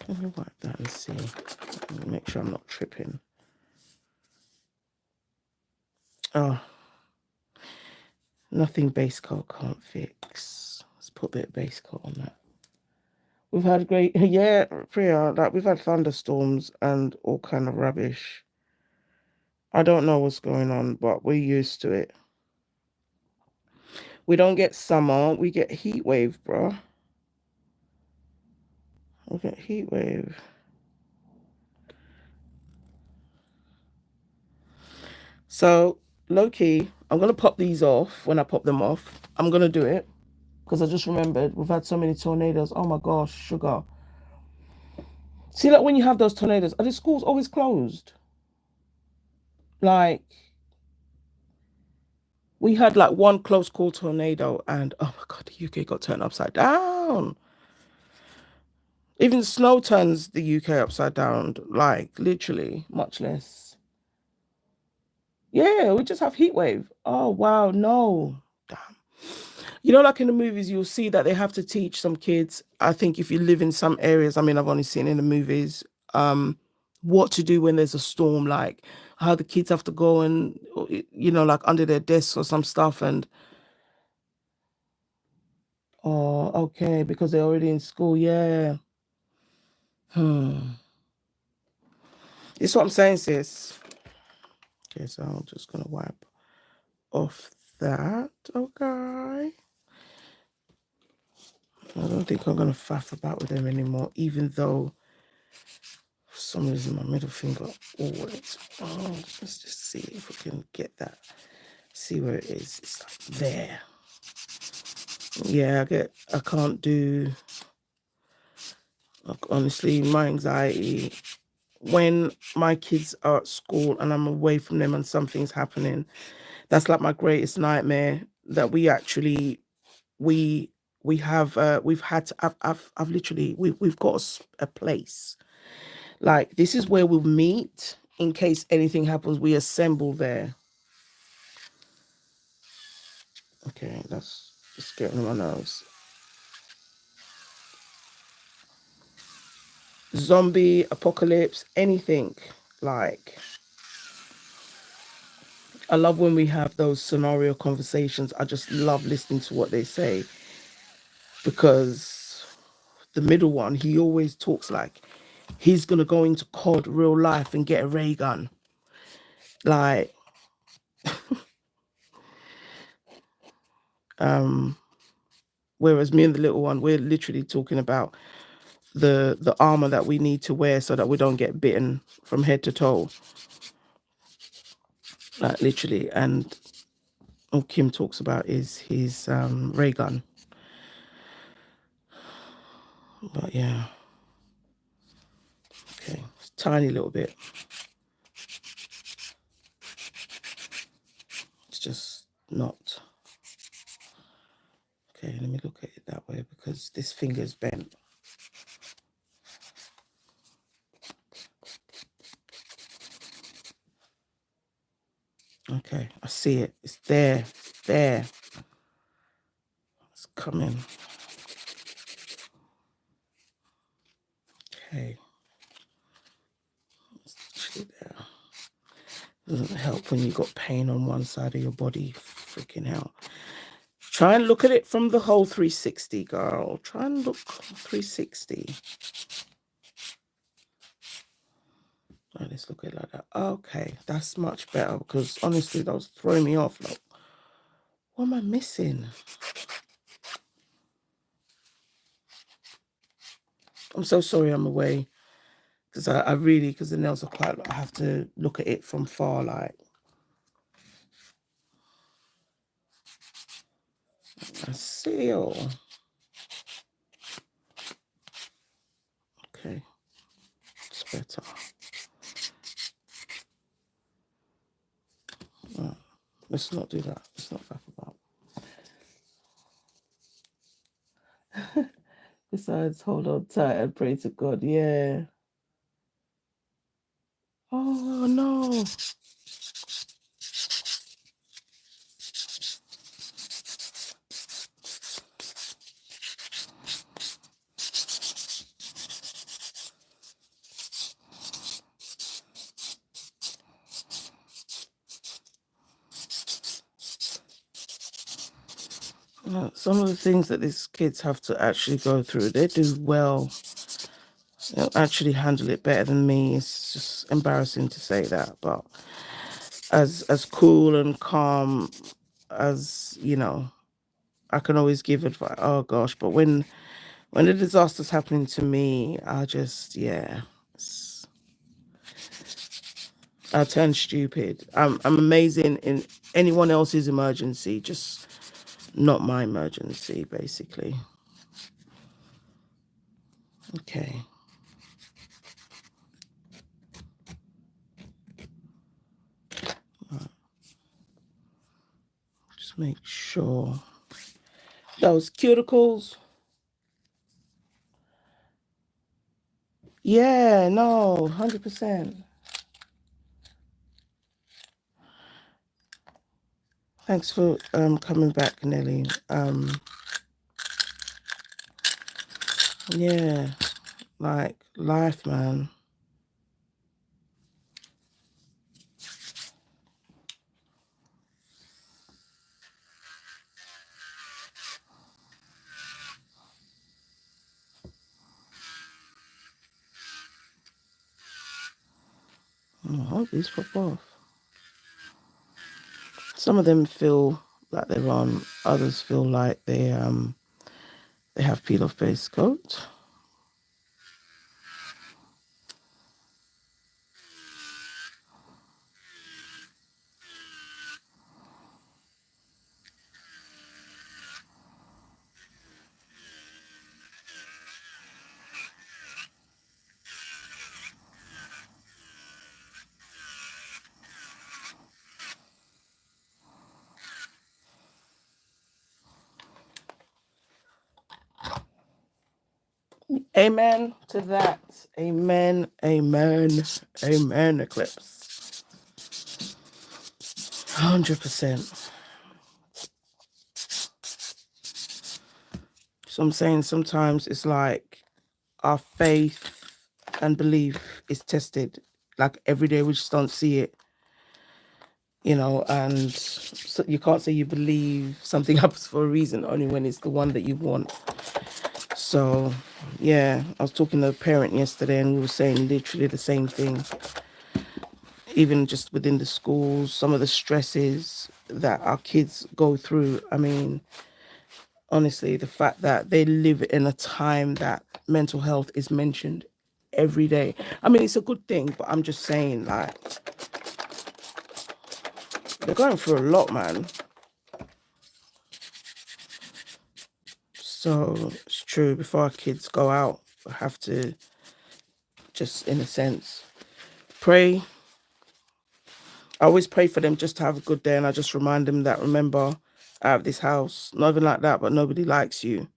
Let me wipe that and see. Make sure I'm not tripping. Oh, nothing base coat can't fix. Let's put a bit of base coat on that. We've had great, yeah, Priya, like we've had thunderstorms and all kind of rubbish. I don't know what's going on, but we're used to it. We don't get summer, we get heat wave, bro. We get heat wave. So, low-key, I'm going to pop these off when I pop them off. I'm going to do it because I just remembered we've had so many tornadoes. Oh my gosh, sugar. See, like when you have those tornadoes, are the schools always closed? Like, we had like one close call tornado and oh my God, the UK got turned upside down. Even snow turns the UK upside down, like literally, much less. Yeah, we just have heat wave. Oh, wow, no. Damn. You know, like in the movies, you'll see that they have to teach some kids. I think if you live in some areas, I mean, I've only seen in the movies, what to do when there's a storm, like how the kids have to go and, you know, like under their desks or some stuff. And, oh, okay, because they're already in school. Yeah. It's what I'm saying, sis. Okay, so I'm just going to wipe off that. Okay. I don't think I'm going to faff about with them anymore, even though for some reason my middle finger always. Oh, let's just see if we can get that. See where it is. It's like there. Yeah, I can't do. Like, honestly, my anxiety when my kids are at school and I'm away from them and something's happening, that's like my greatest nightmare. That we actually we have we've had to I've literally we've got a place like this is where we'll meet in case anything happens. We assemble there. Okay, that's just getting on my nerves. Zombie apocalypse, anything. Like, I love when we have those scenario conversations. I just love listening to what they say, because the middle one, he always talks like he's gonna go into COD real life and get a ray gun. Like, whereas me and the little one, we're literally talking about the armor that we need to wear so that we don't get bitten from head to toe. Like, literally. And all Kim talks about is his ray gun. But yeah. Okay. It's a tiny little bit. It's just not. Okay, let me look at it that way, because this finger's bent. Okay, I see it. It's there. It's there. It's coming. Okay. It's actually there. Doesn't help when you got pain on one side of your body. Freaking hell. Try and look at it from the whole 360, girl. Try and look 360. Oh, let's look at it like that. Okay, that's much better, because honestly, that was throwing me off. Like, what am I missing? I'm so sorry I'm away, because I really, because the nails are quite, I have to look at it from far, like. I seal. Okay, it's better. Right. Let's not do that. Let's not faff about. Besides, hold on tight and pray to God. Yeah. Oh, no. Some of the things that these kids have to actually go through, they do well. They'll actually handle it better than me. It's just embarrassing to say that, but as cool and calm as, you know, I can always give advice. Oh gosh, but when the disaster's happening to me, I just, yeah, I turn stupid. I'm amazing in anyone else's emergency, just not my emergency, basically. Okay. Just make sure. Those cuticles. Yeah, no, 100%. Thanks for coming back, Nelly. Yeah, like life, man. Oh, I hope these pop off. Some of them feel like they're on. Others feel like they have peel off base coat. Amen to that. Amen. Amen. Amen. Eclipse. 100%. So I'm saying sometimes it's like our faith and belief is tested. Like every day we just don't see it, you know, and so you can't say you believe something happens for a reason, only when it's the one that you want. So yeah, I was talking to a parent yesterday and we were saying literally the same thing. Even just within the schools, some of the stresses that our kids go through. I mean, honestly, the fact that they live in a time that mental health is mentioned every day. I mean, it's a good thing, but I'm just saying, like, they're going through a lot, man. So it's true. Before our kids go out, we have to just, in a sense, pray. I always pray for them just to have a good day, and I just remind them that, remember, I have this house, not even like that, but nobody likes you.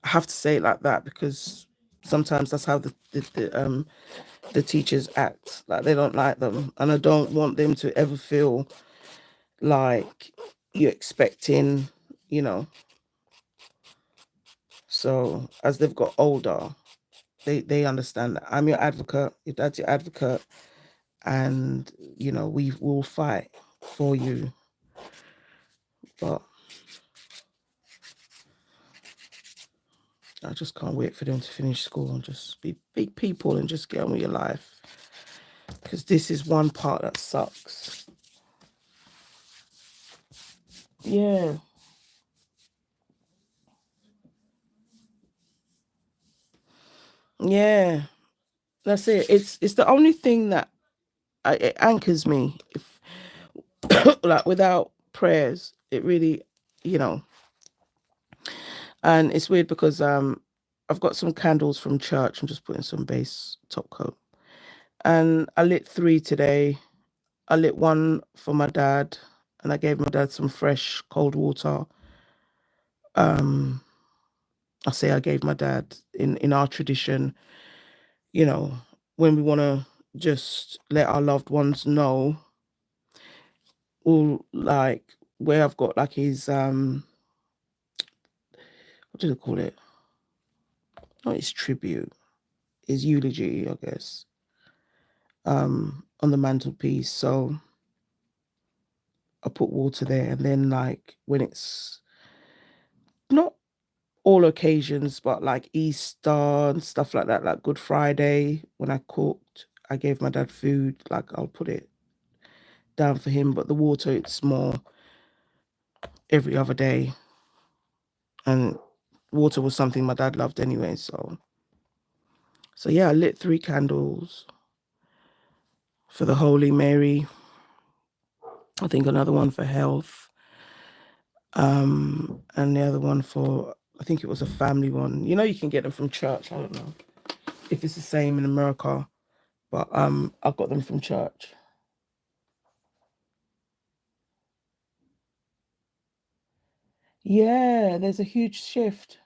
I have to say it like that because sometimes that's how the teachers act, like they don't like them, and I don't want them to ever feel like you're expecting, you know. So as they've got older, they understand that I'm your advocate, your dad's your advocate, and you know we will fight for you. But I just can't wait for them to finish school and just be big people and just get on with your life, because this is one part that sucks. Yeah. Yeah, that's it. It's the only thing that it anchors me. If like without prayers, it really, you know. And it's weird because I've got some candles from church. I'm just putting some base top coat, and I lit 3 today. I lit one for my dad, and I gave my dad some fresh cold water. Um, I say I gave my dad in our tradition, you know, when we want to just let our loved ones know, or like where I've got like his what do they call it? Not his tribute, his eulogy, I guess. On the mantelpiece. So I put water there, and then like when it's not all occasions, but like Easter and stuff like that, like Good Friday, when I cooked, I gave my dad food, like I'll put it down for him, but the water, it's more every other day. And water was something my dad loved anyway, so yeah, I lit 3 candles for the Holy Mary. I think another one for health. And the other one for, I think it was a family one. You know, you can get them from church. I don't know if it's the same in America, but I got them from church. Yeah, there's a huge shift.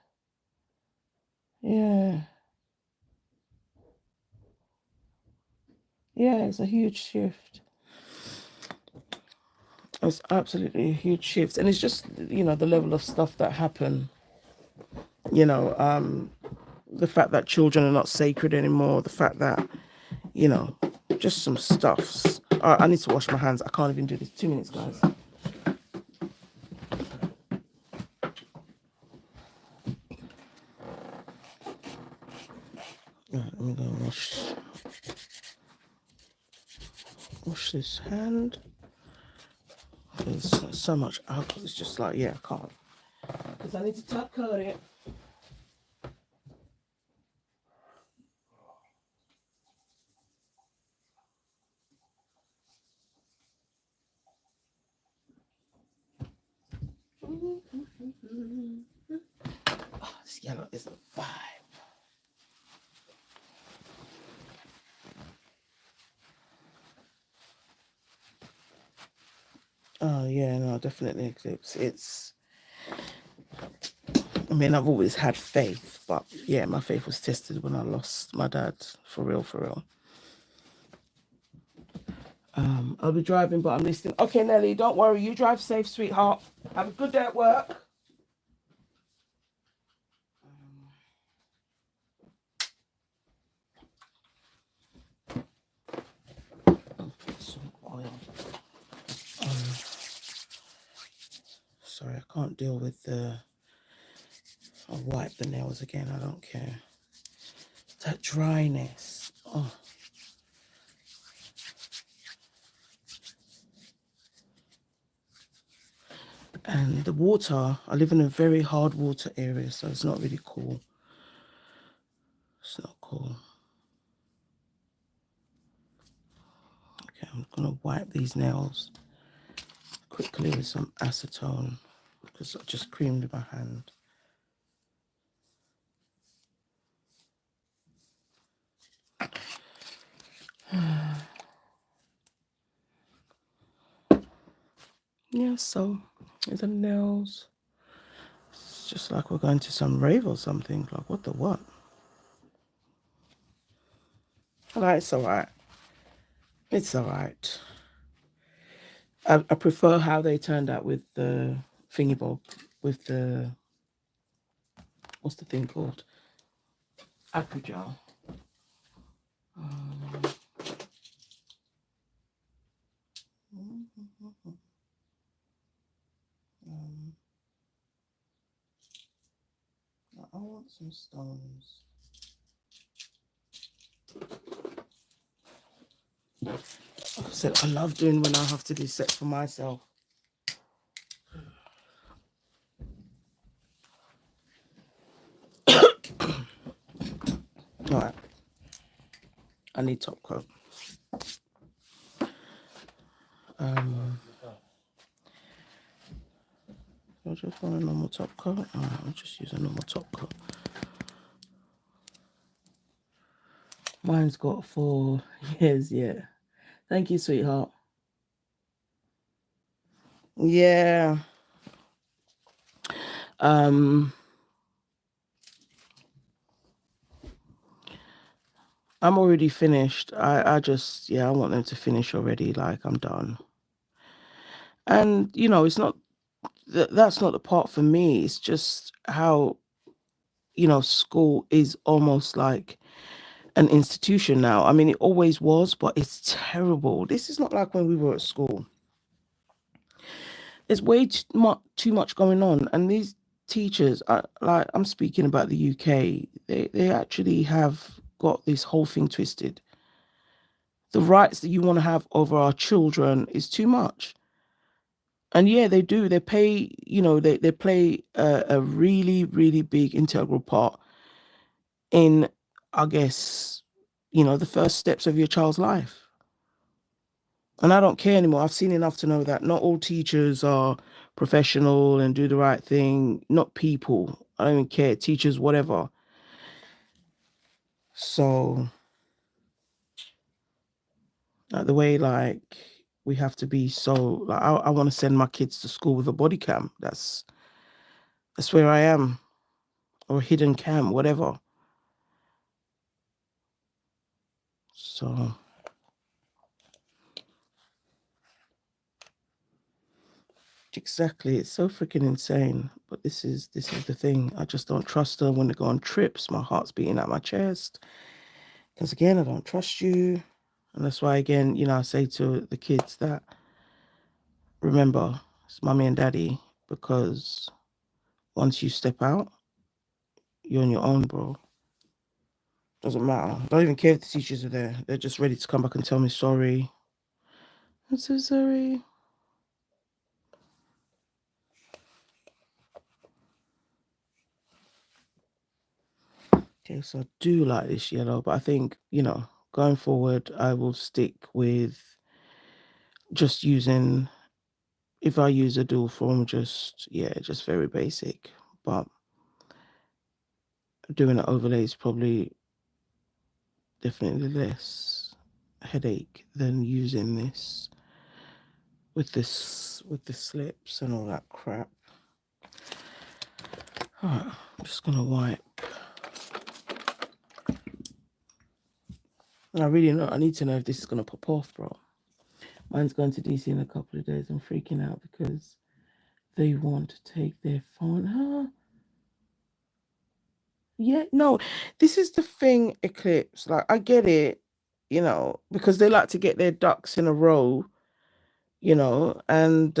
Yeah. Yeah, it's a huge shift. It's absolutely a huge shift. And it's just, you know, the level of stuff that happen, you know, the fact that children are not sacred anymore, the fact that, you know, just some stuffs. I need to wash my hands. I can't even do this. 2 minutes, guys. Let me go wash this hand. There's so much alcohol. It's just like, yeah, I can't. Because I need to top coat it. Oh, this yellow is a vibe. Oh yeah, no, definitely. It's. I mean, I've always had faith, but yeah, my faith was tested when I lost my dad. For real, for real. I'll be driving, but I'm listening. Okay, Nelly, don't worry. You drive safe, sweetheart. Have a good day at work. sorry, I can't deal with the... I'll wipe the nails again, I don't care. That dryness. Oh. And the water, I live in a very hard water area, so it's not really cool. It's not cool. Okay, I'm gonna wipe these nails quickly with some acetone because I just creamed my hand. Yeah, so here's the nails. It's just like we're going to some rave or something. Like, what the what? Like, it's alright. It's alright. I prefer how they turned out with the thingy bob, with the... what's the thing called? Acrygel. I want some stones. Like I said, I love doing when I have to do sets for myself. Alright. I need top coat. I just want a normal top coat. Alright, I'll just use a normal top coat. Mine's got 4 years, yeah. Thank you, sweetheart. Yeah. I'm already finished. I just, yeah, I want them to finish already. Like, I'm done. And, you know, it's not, that's not the part for me. It's just how, you know, school is almost like an institution now. I mean, it always was, but it's terrible. This is not like when we were at school. There's way too much going on, and these teachers are like, I'm speaking about the UK. They actually have got this whole thing twisted. The rights that you want to have over our children is too much. And yeah, they do. They pay, you know, they play a really, really big integral part in, I guess, you know, the first steps of your child's life. And I don't care anymore. I've seen enough to know that not all teachers are professional and do the right thing. Not people. I don't even care. Teachers, whatever. So, like the way, like, we have to be so... like, I want to send my kids to school with a body cam. That's where I am. Or a hidden cam, whatever. So... exactly, it's so freaking insane. But this is the thing. I just don't trust her when they go on trips. My heart's beating at my chest because, again, I don't trust you. And that's why, again, you know, I say to the kids that, remember, it's mommy and daddy, because once you step out, you're on your own, bro. Doesn't matter. Don't even care if the teachers are there. They're just ready to come back and tell me sorry. I'm so sorry. Okay, so I do like this yellow, but I think, you know, going forward, I will stick with just using, if I use a dual form, just, yeah, just very basic. But doing an overlay is probably definitely less headache than using this with the slips and all that crap. All right, I'm just gonna wipe. And I really know, I need to know if this is gonna pop off, bro. Mine's going to DC in a couple of days. I'm freaking out because they want to take their phone. Huh? Yeah, no, this is the thing, Eclipse. Like, I get it, you know, because they like to get their ducks in a row, you know, and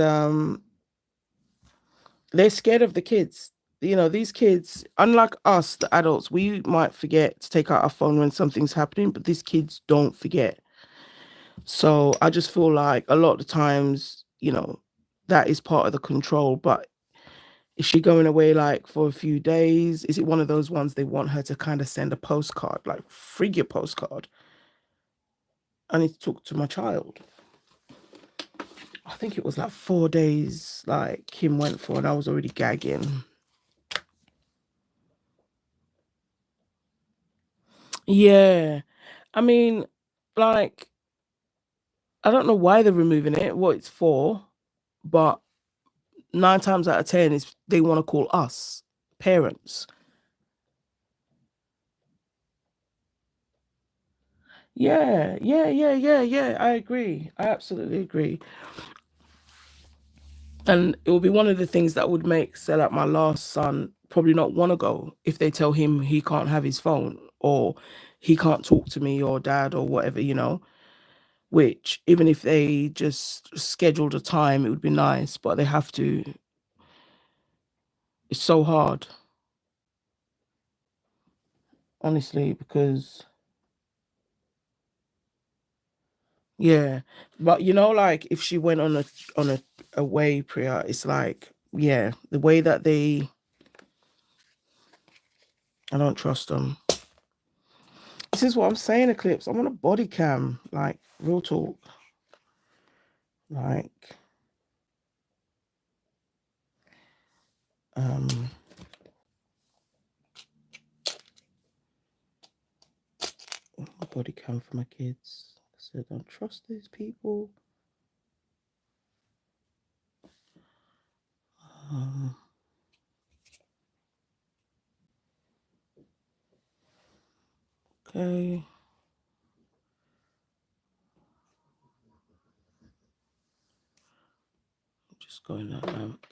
They're scared of the kids. You know, these kids, unlike us, the adults, we might forget to take out our phone when something's happening, but these kids don't forget. So I just feel like a lot of the times, you know, that is part of the control. But is she going away like for a few days? Is it one of those ones they want her to kind of send a postcard, like frig your postcard? I need to talk to my child. I think it was like 4 days, like Kim went for, and I was already gagging. Yeah. I mean, like, I don't know why they're removing it, what it's for, but 9 times out of 10 is they want to call us parents. Yeah, yeah, yeah, yeah, yeah. I agree. I absolutely agree. And it will be one of the things that would make, say, like my last son probably not want to go if they tell him he can't have his phone or he can't talk to me or dad or whatever, you know. Which even if they just scheduled a time, it would be nice, but they have to. It's so hard, honestly, because yeah. But you know, like if she went on a away prayer, it's like, yeah, the way that I don't trust them. This is what I'm saying, Eclipse. I want a body cam, like real talk. Like um a body cam for my kids. I said, don't trust these people. Um, okay. Just going that lamp.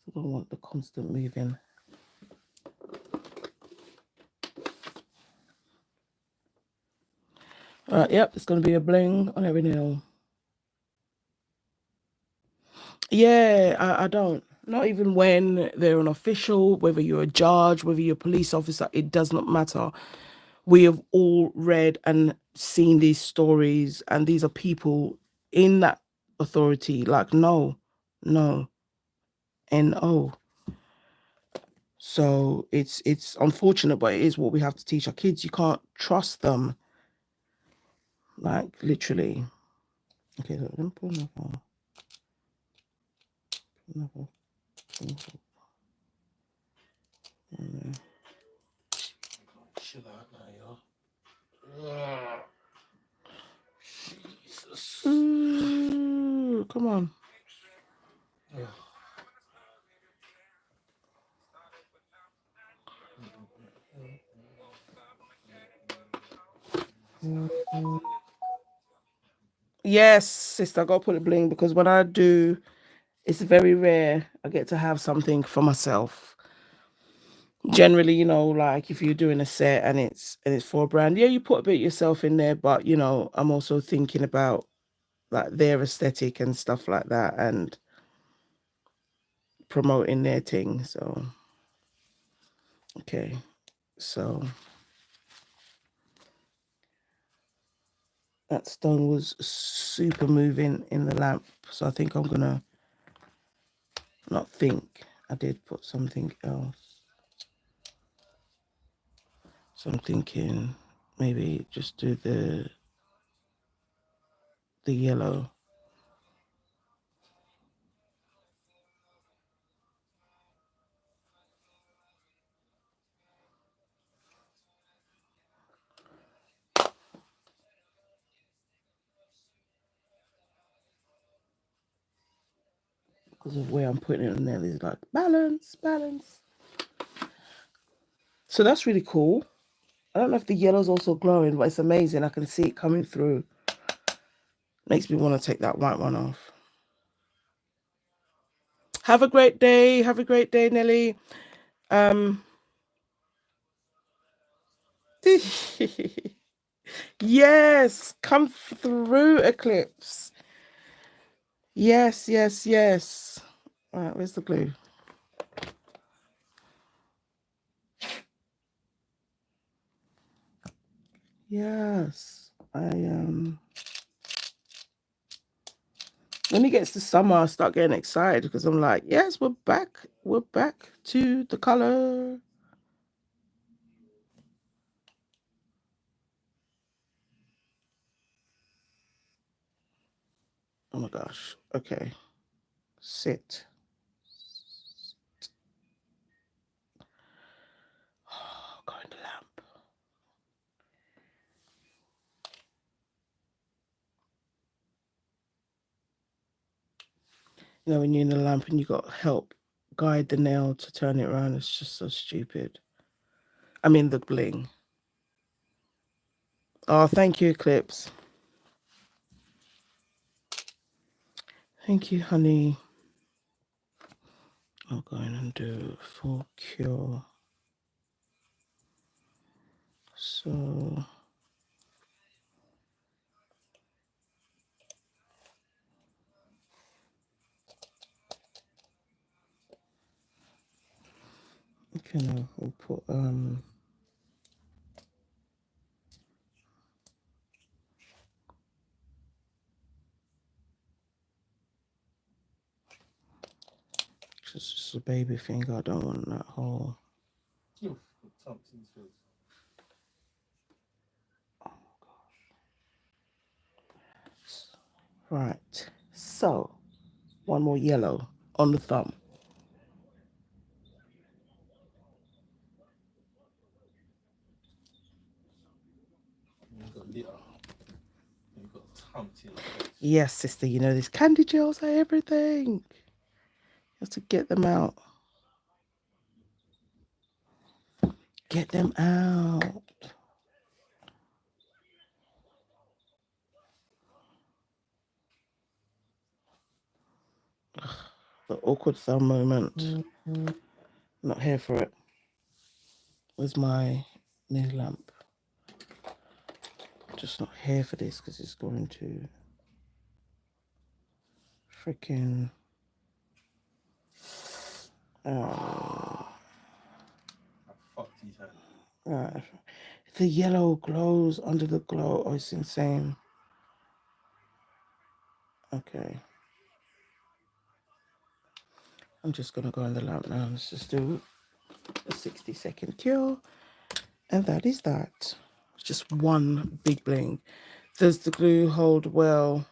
I don't want the constant moving. All right, yep, it's going to be a bling on every nail. Yeah, I don't. Not even when they're an official, whether you're a judge, whether you're a police officer, it does not matter. We have all read and seen these stories, and these are people in that authority. Like, no, no, no. So it's unfortunate, but it is what we have to teach our kids. You can't trust them, like literally. Okay, so let me put another. Chill out now, y'all. Jesus. Come on. Yes, sister, I gotta put it bling because when I do, it's very rare I get to have something for myself. Generally, you know, like if you're doing a set and it's for a brand, yeah, you put a bit yourself in there, but you know, I'm also thinking about like their aesthetic and stuff like that and promoting their thing. So okay. So that stone was super moving in the lamp. So I think I'm gonna not think. I did put something else. So I'm thinking maybe just do the yellow. Because of where I'm putting it on there, it's like balance, balance. So that's really cool. I don't know if the yellow's also glowing, but it's amazing. I can see it coming through. Makes me want to take that white one off. Have a great day. Have a great day, Nelly. Um, yes, come through, Eclipse. Yes, yes, yes. All right, where's the glue? Yes, when it gets to summer, I start getting excited because I'm like, yes, we're back to the color. Oh my gosh. Okay. Sit. Oh, go in the lamp. You know, when you're in the lamp and you got help guide the nail to turn it around, it's just so stupid. I mean, the bling. Oh, thank you, Eclipse. Thank you, honey. I'll go in and do full cure. So okay, now we'll put just a baby finger. I don't want that whole. Oh gosh. Right. So one more yellow on the thumb. Yes, sister, you know these candy gels are everything. You have to get them out. Get them out. Ugh, the awkward thumb moment. Not here for it. Where's my nail lamp? Just not here for this because it's going to freaking the yellow glows under the glow. Oh, it's insane. Okay. I'm just gonna go in the lamp now. Let's just do a 60-second cure. And that is that. It's just one big bling. Does the glue hold well?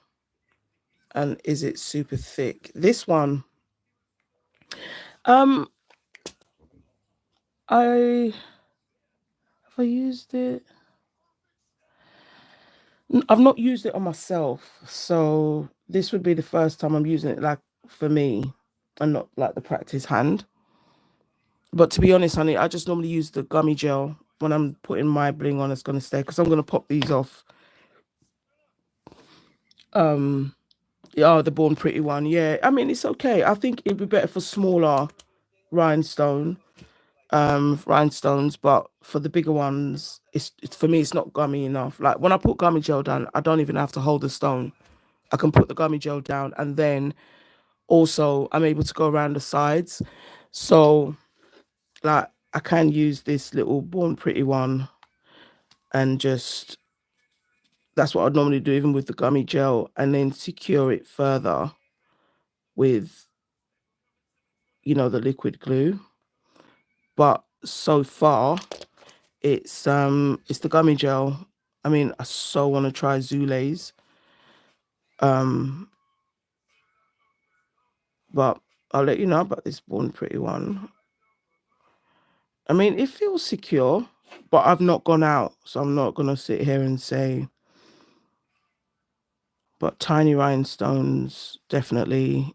And is it super thick? This one, have I used it? I've not used it on myself, so this would be the first time I'm using it, like, for me, and not like the practice hand. But to be honest, honey, I just normally use the gummy gel when I'm putting my bling on. It's gonna stay because I'm gonna pop these off. Yeah, the Born Pretty one. Yeah, I mean it's okay. I think it'd be better for smaller rhinestones, but for the bigger ones, it's for me. It's not gummy enough. Like when I put gummy gel down, I don't even have to hold the stone. I can put the gummy gel down, and then also I'm able to go around the sides. So like I can use this little Born Pretty one and just that's what I'd normally do even with the gummy gel, and then secure it further with the liquid glue. But so far it's the gummy gel. I mean, I so want to try Zule's, but I'll let you know about this Born Pretty one. I mean, it feels secure, but I've not gone out, so I'm not gonna sit here and say. But tiny rhinestones, definitely,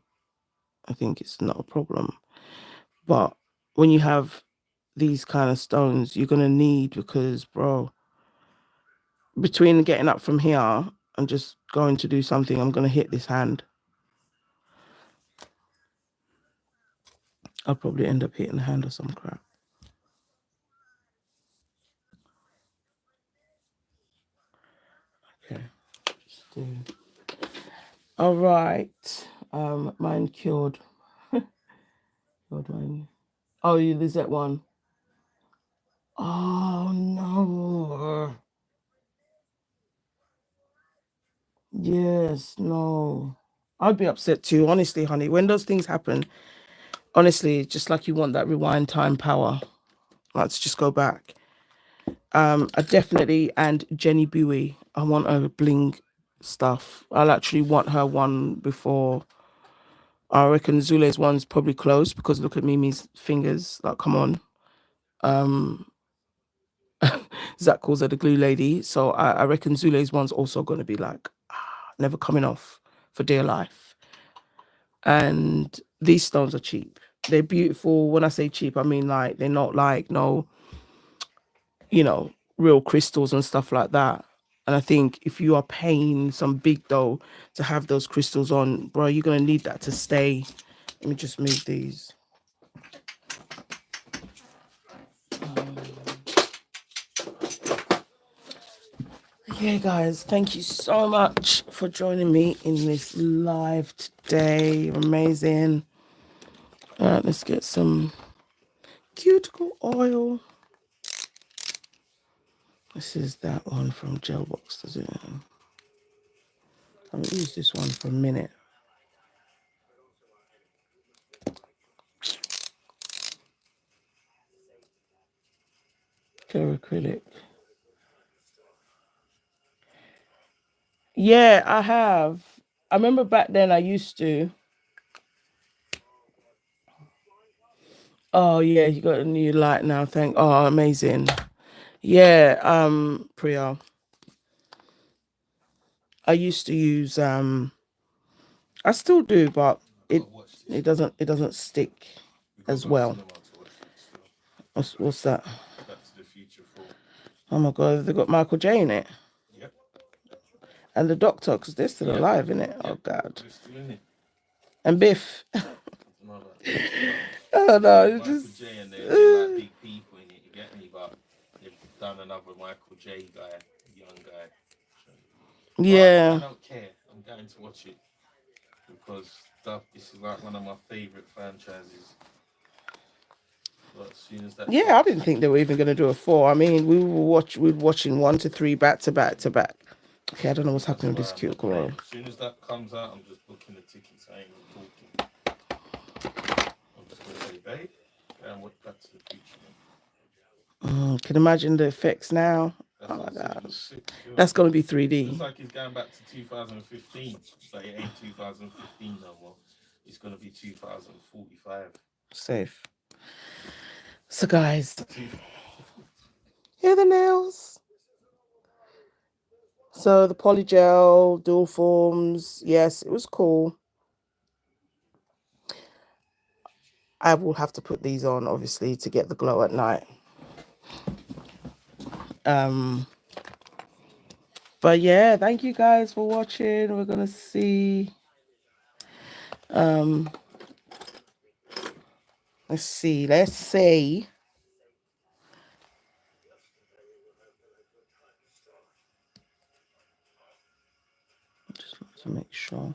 I think it's not a problem. But when you have these kind of stones, you're gonna need, because, bro, between getting up from here and just going to do something, I'm gonna hit this hand. I'll probably end up hitting the hand or some crap. Okay. All right. Mine cured. God, man. Oh, you Lizette one. Oh no. Yes, no. I'd be upset too, honestly, honey. When those things happen, honestly, just like you want that rewind time power. Let's just go back. I definitely, and Jenny Bowie, I want her bling stuff. I'll actually want her one before. I reckon Zule's one's probably close because look at Mimi's fingers. Like, come on. Zach calls her the glue lady. So I reckon Zule's one's also going to be like, never coming off for dear life. And these stones are cheap. They're beautiful. When I say cheap, I mean like they're not like no, real crystals and stuff like that. And I think if you are paying some big dough to have those crystals on, bro, you're going to need that to stay. Let me just move these. Okay, guys, thank you so much for joining me in this live today. Amazing. All right, let's get some cuticle oil. This is that one from Gel Box, does it? I'll use this one for a minute. Clear acrylic. Yeah, I have. I remember back then I used to. Oh yeah, you got a new light now. Oh, amazing. Yeah, Priya. I used to use I still do, but it doesn't stick as well. What's that? Back to the Future 4. Oh my god, they got Michael J in it. Yep. And the Doctor, because they're still alive, innit? Yep. Oh god. They're still in it. And Biff. Oh no, it's Michael just J and they're like big people in it, you get me? But they've done another Michael J guy, young guy. Yeah. But I don't care. I'm going to watch it because this is like one of my favourite franchises. But as soon as that I didn't think they were even going to do a 4. I mean, we were watching 1 to 3 back to back to back. Okay, I don't know what's happening with this cuticle oil. As soon as that comes out, I'm just booking the tickets. I ain't even talking. I'm just going to say, babe, and what Back to the Future. Can you imagine the effects now? Oh my gosh. That's going to be 3D. It's like it's going back to 2015, but it ain't 2015 no more. It's going to be 2045. Safe. So guys, here are the nails. So the polygel, dual forms. Yes, it was cool. I will have to put these on, obviously, to get the glow at night. But yeah, thank you guys for watching. We're gonna see. Let's see. Just want to make sure.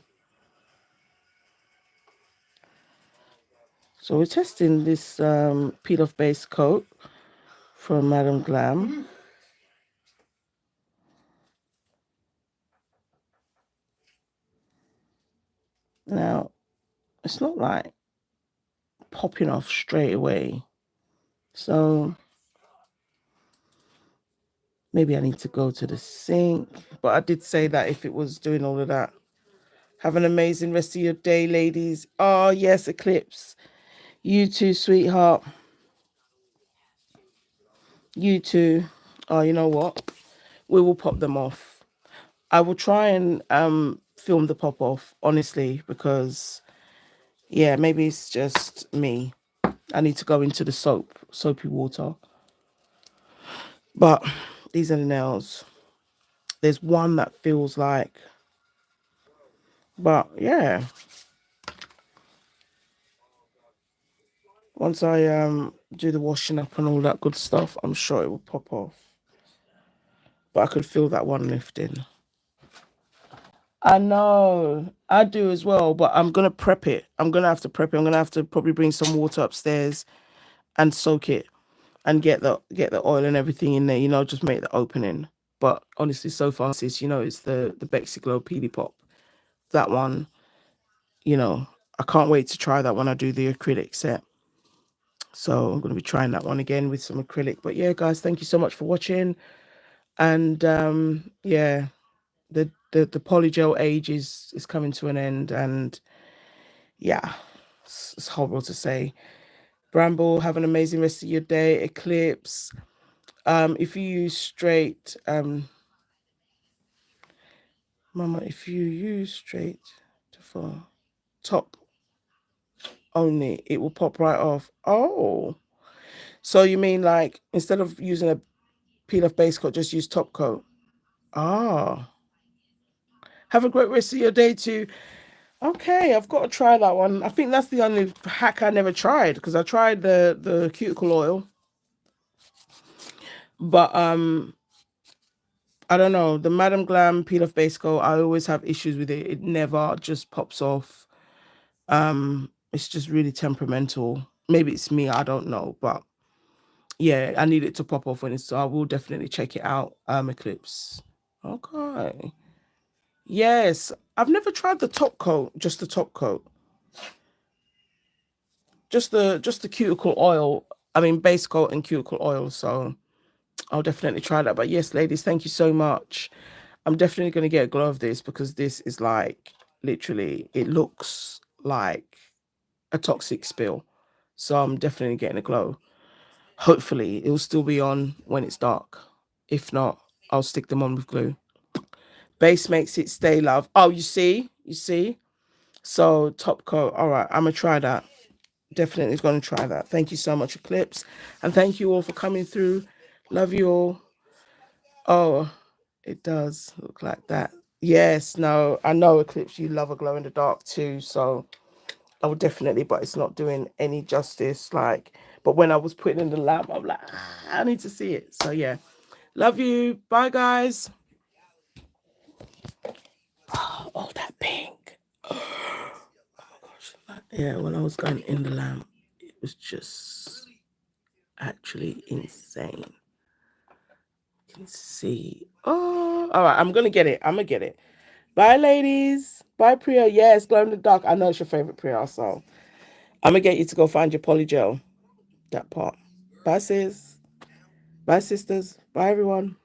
So we're testing this peel off base coat from Madam Glam. Now, it's not like popping off straight away. So maybe I need to go to the sink. But I did say that if it was doing all of that. Have an amazing rest of your day, ladies. Oh, yes, Eclipse. You too, sweetheart. You too. Oh, you know what? We will pop them off. I will try and film the pop off, honestly, because yeah, maybe it's just me. I need to go into the soapy water. But these are the nails. There's one that feels like, but yeah. Once I do the washing up and all that good stuff, I'm sure it will pop off. But I could feel that one lifting. I know. I do as well, but I'm gonna prep it. I'm gonna have to prep it. I'm gonna have to probably bring some water upstairs and soak it and get the oil and everything in there, just make the opening. But honestly, so far, sis, it's the Bexiglow Peely Pop. That one, I can't wait to try that when I do the acrylic set. So I'm gonna be trying that one again with some acrylic. But yeah, guys, thank you so much for watching. And yeah, the polygel age is coming to an end, and yeah, it's horrible to say. Bramble, have an amazing rest of your day. Eclipse, if you use straight, Mama, if you use straight to fall top only, it will pop right off. Oh, so you mean like instead of using a peel off base coat, just use top coat? Ah, have a great rest of your day too. Okay, I've got to try that one. I think that's the only hack I never tried, because I tried the cuticle oil, but I don't know, the Madam Glam peel off base coat. I always have issues with it. It never just pops off. It's just really temperamental. Maybe it's me, I don't know, but yeah, I need it to pop off when it's. So I will definitely check it out. Eclipse. Okay. Yes, I've never tried the top coat. Just the top coat. Just the cuticle oil. I mean, base coat and cuticle oil. So I'll definitely try that. But yes, ladies, thank you so much. I'm definitely going to get a glow of this, because this is like literally, it looks like a toxic spill. So I'm definitely getting a glow. Hopefully, it'll still be on when it's dark. If not, I'll stick them on with glue. Base makes it stay, love. Oh, you see? You see? So top coat. All right, I'm going to try that. Definitely going to try that. Thank you so much, Eclipse. And thank you all for coming through. Love you all. Oh, it does look like that. Yes, no, I know, Eclipse, you love a glow in the dark too. So I would definitely, but it's not doing any justice. Like, but when I was putting in the lamp, I'm like, I need to see it. So yeah, love you. Bye, guys. Oh, that pink. Oh my gosh. Yeah, when I was going in the lamp, it was just actually insane. You can see. Oh, all right. I'm gonna get it. I'm gonna get it. Bye, ladies. Bye, Priya. Yes, glow in the dark. I know it's your favorite, Priya. So I'm gonna get you to go find your polygel. That part. Bye, sis. Bye, sisters. Bye, everyone.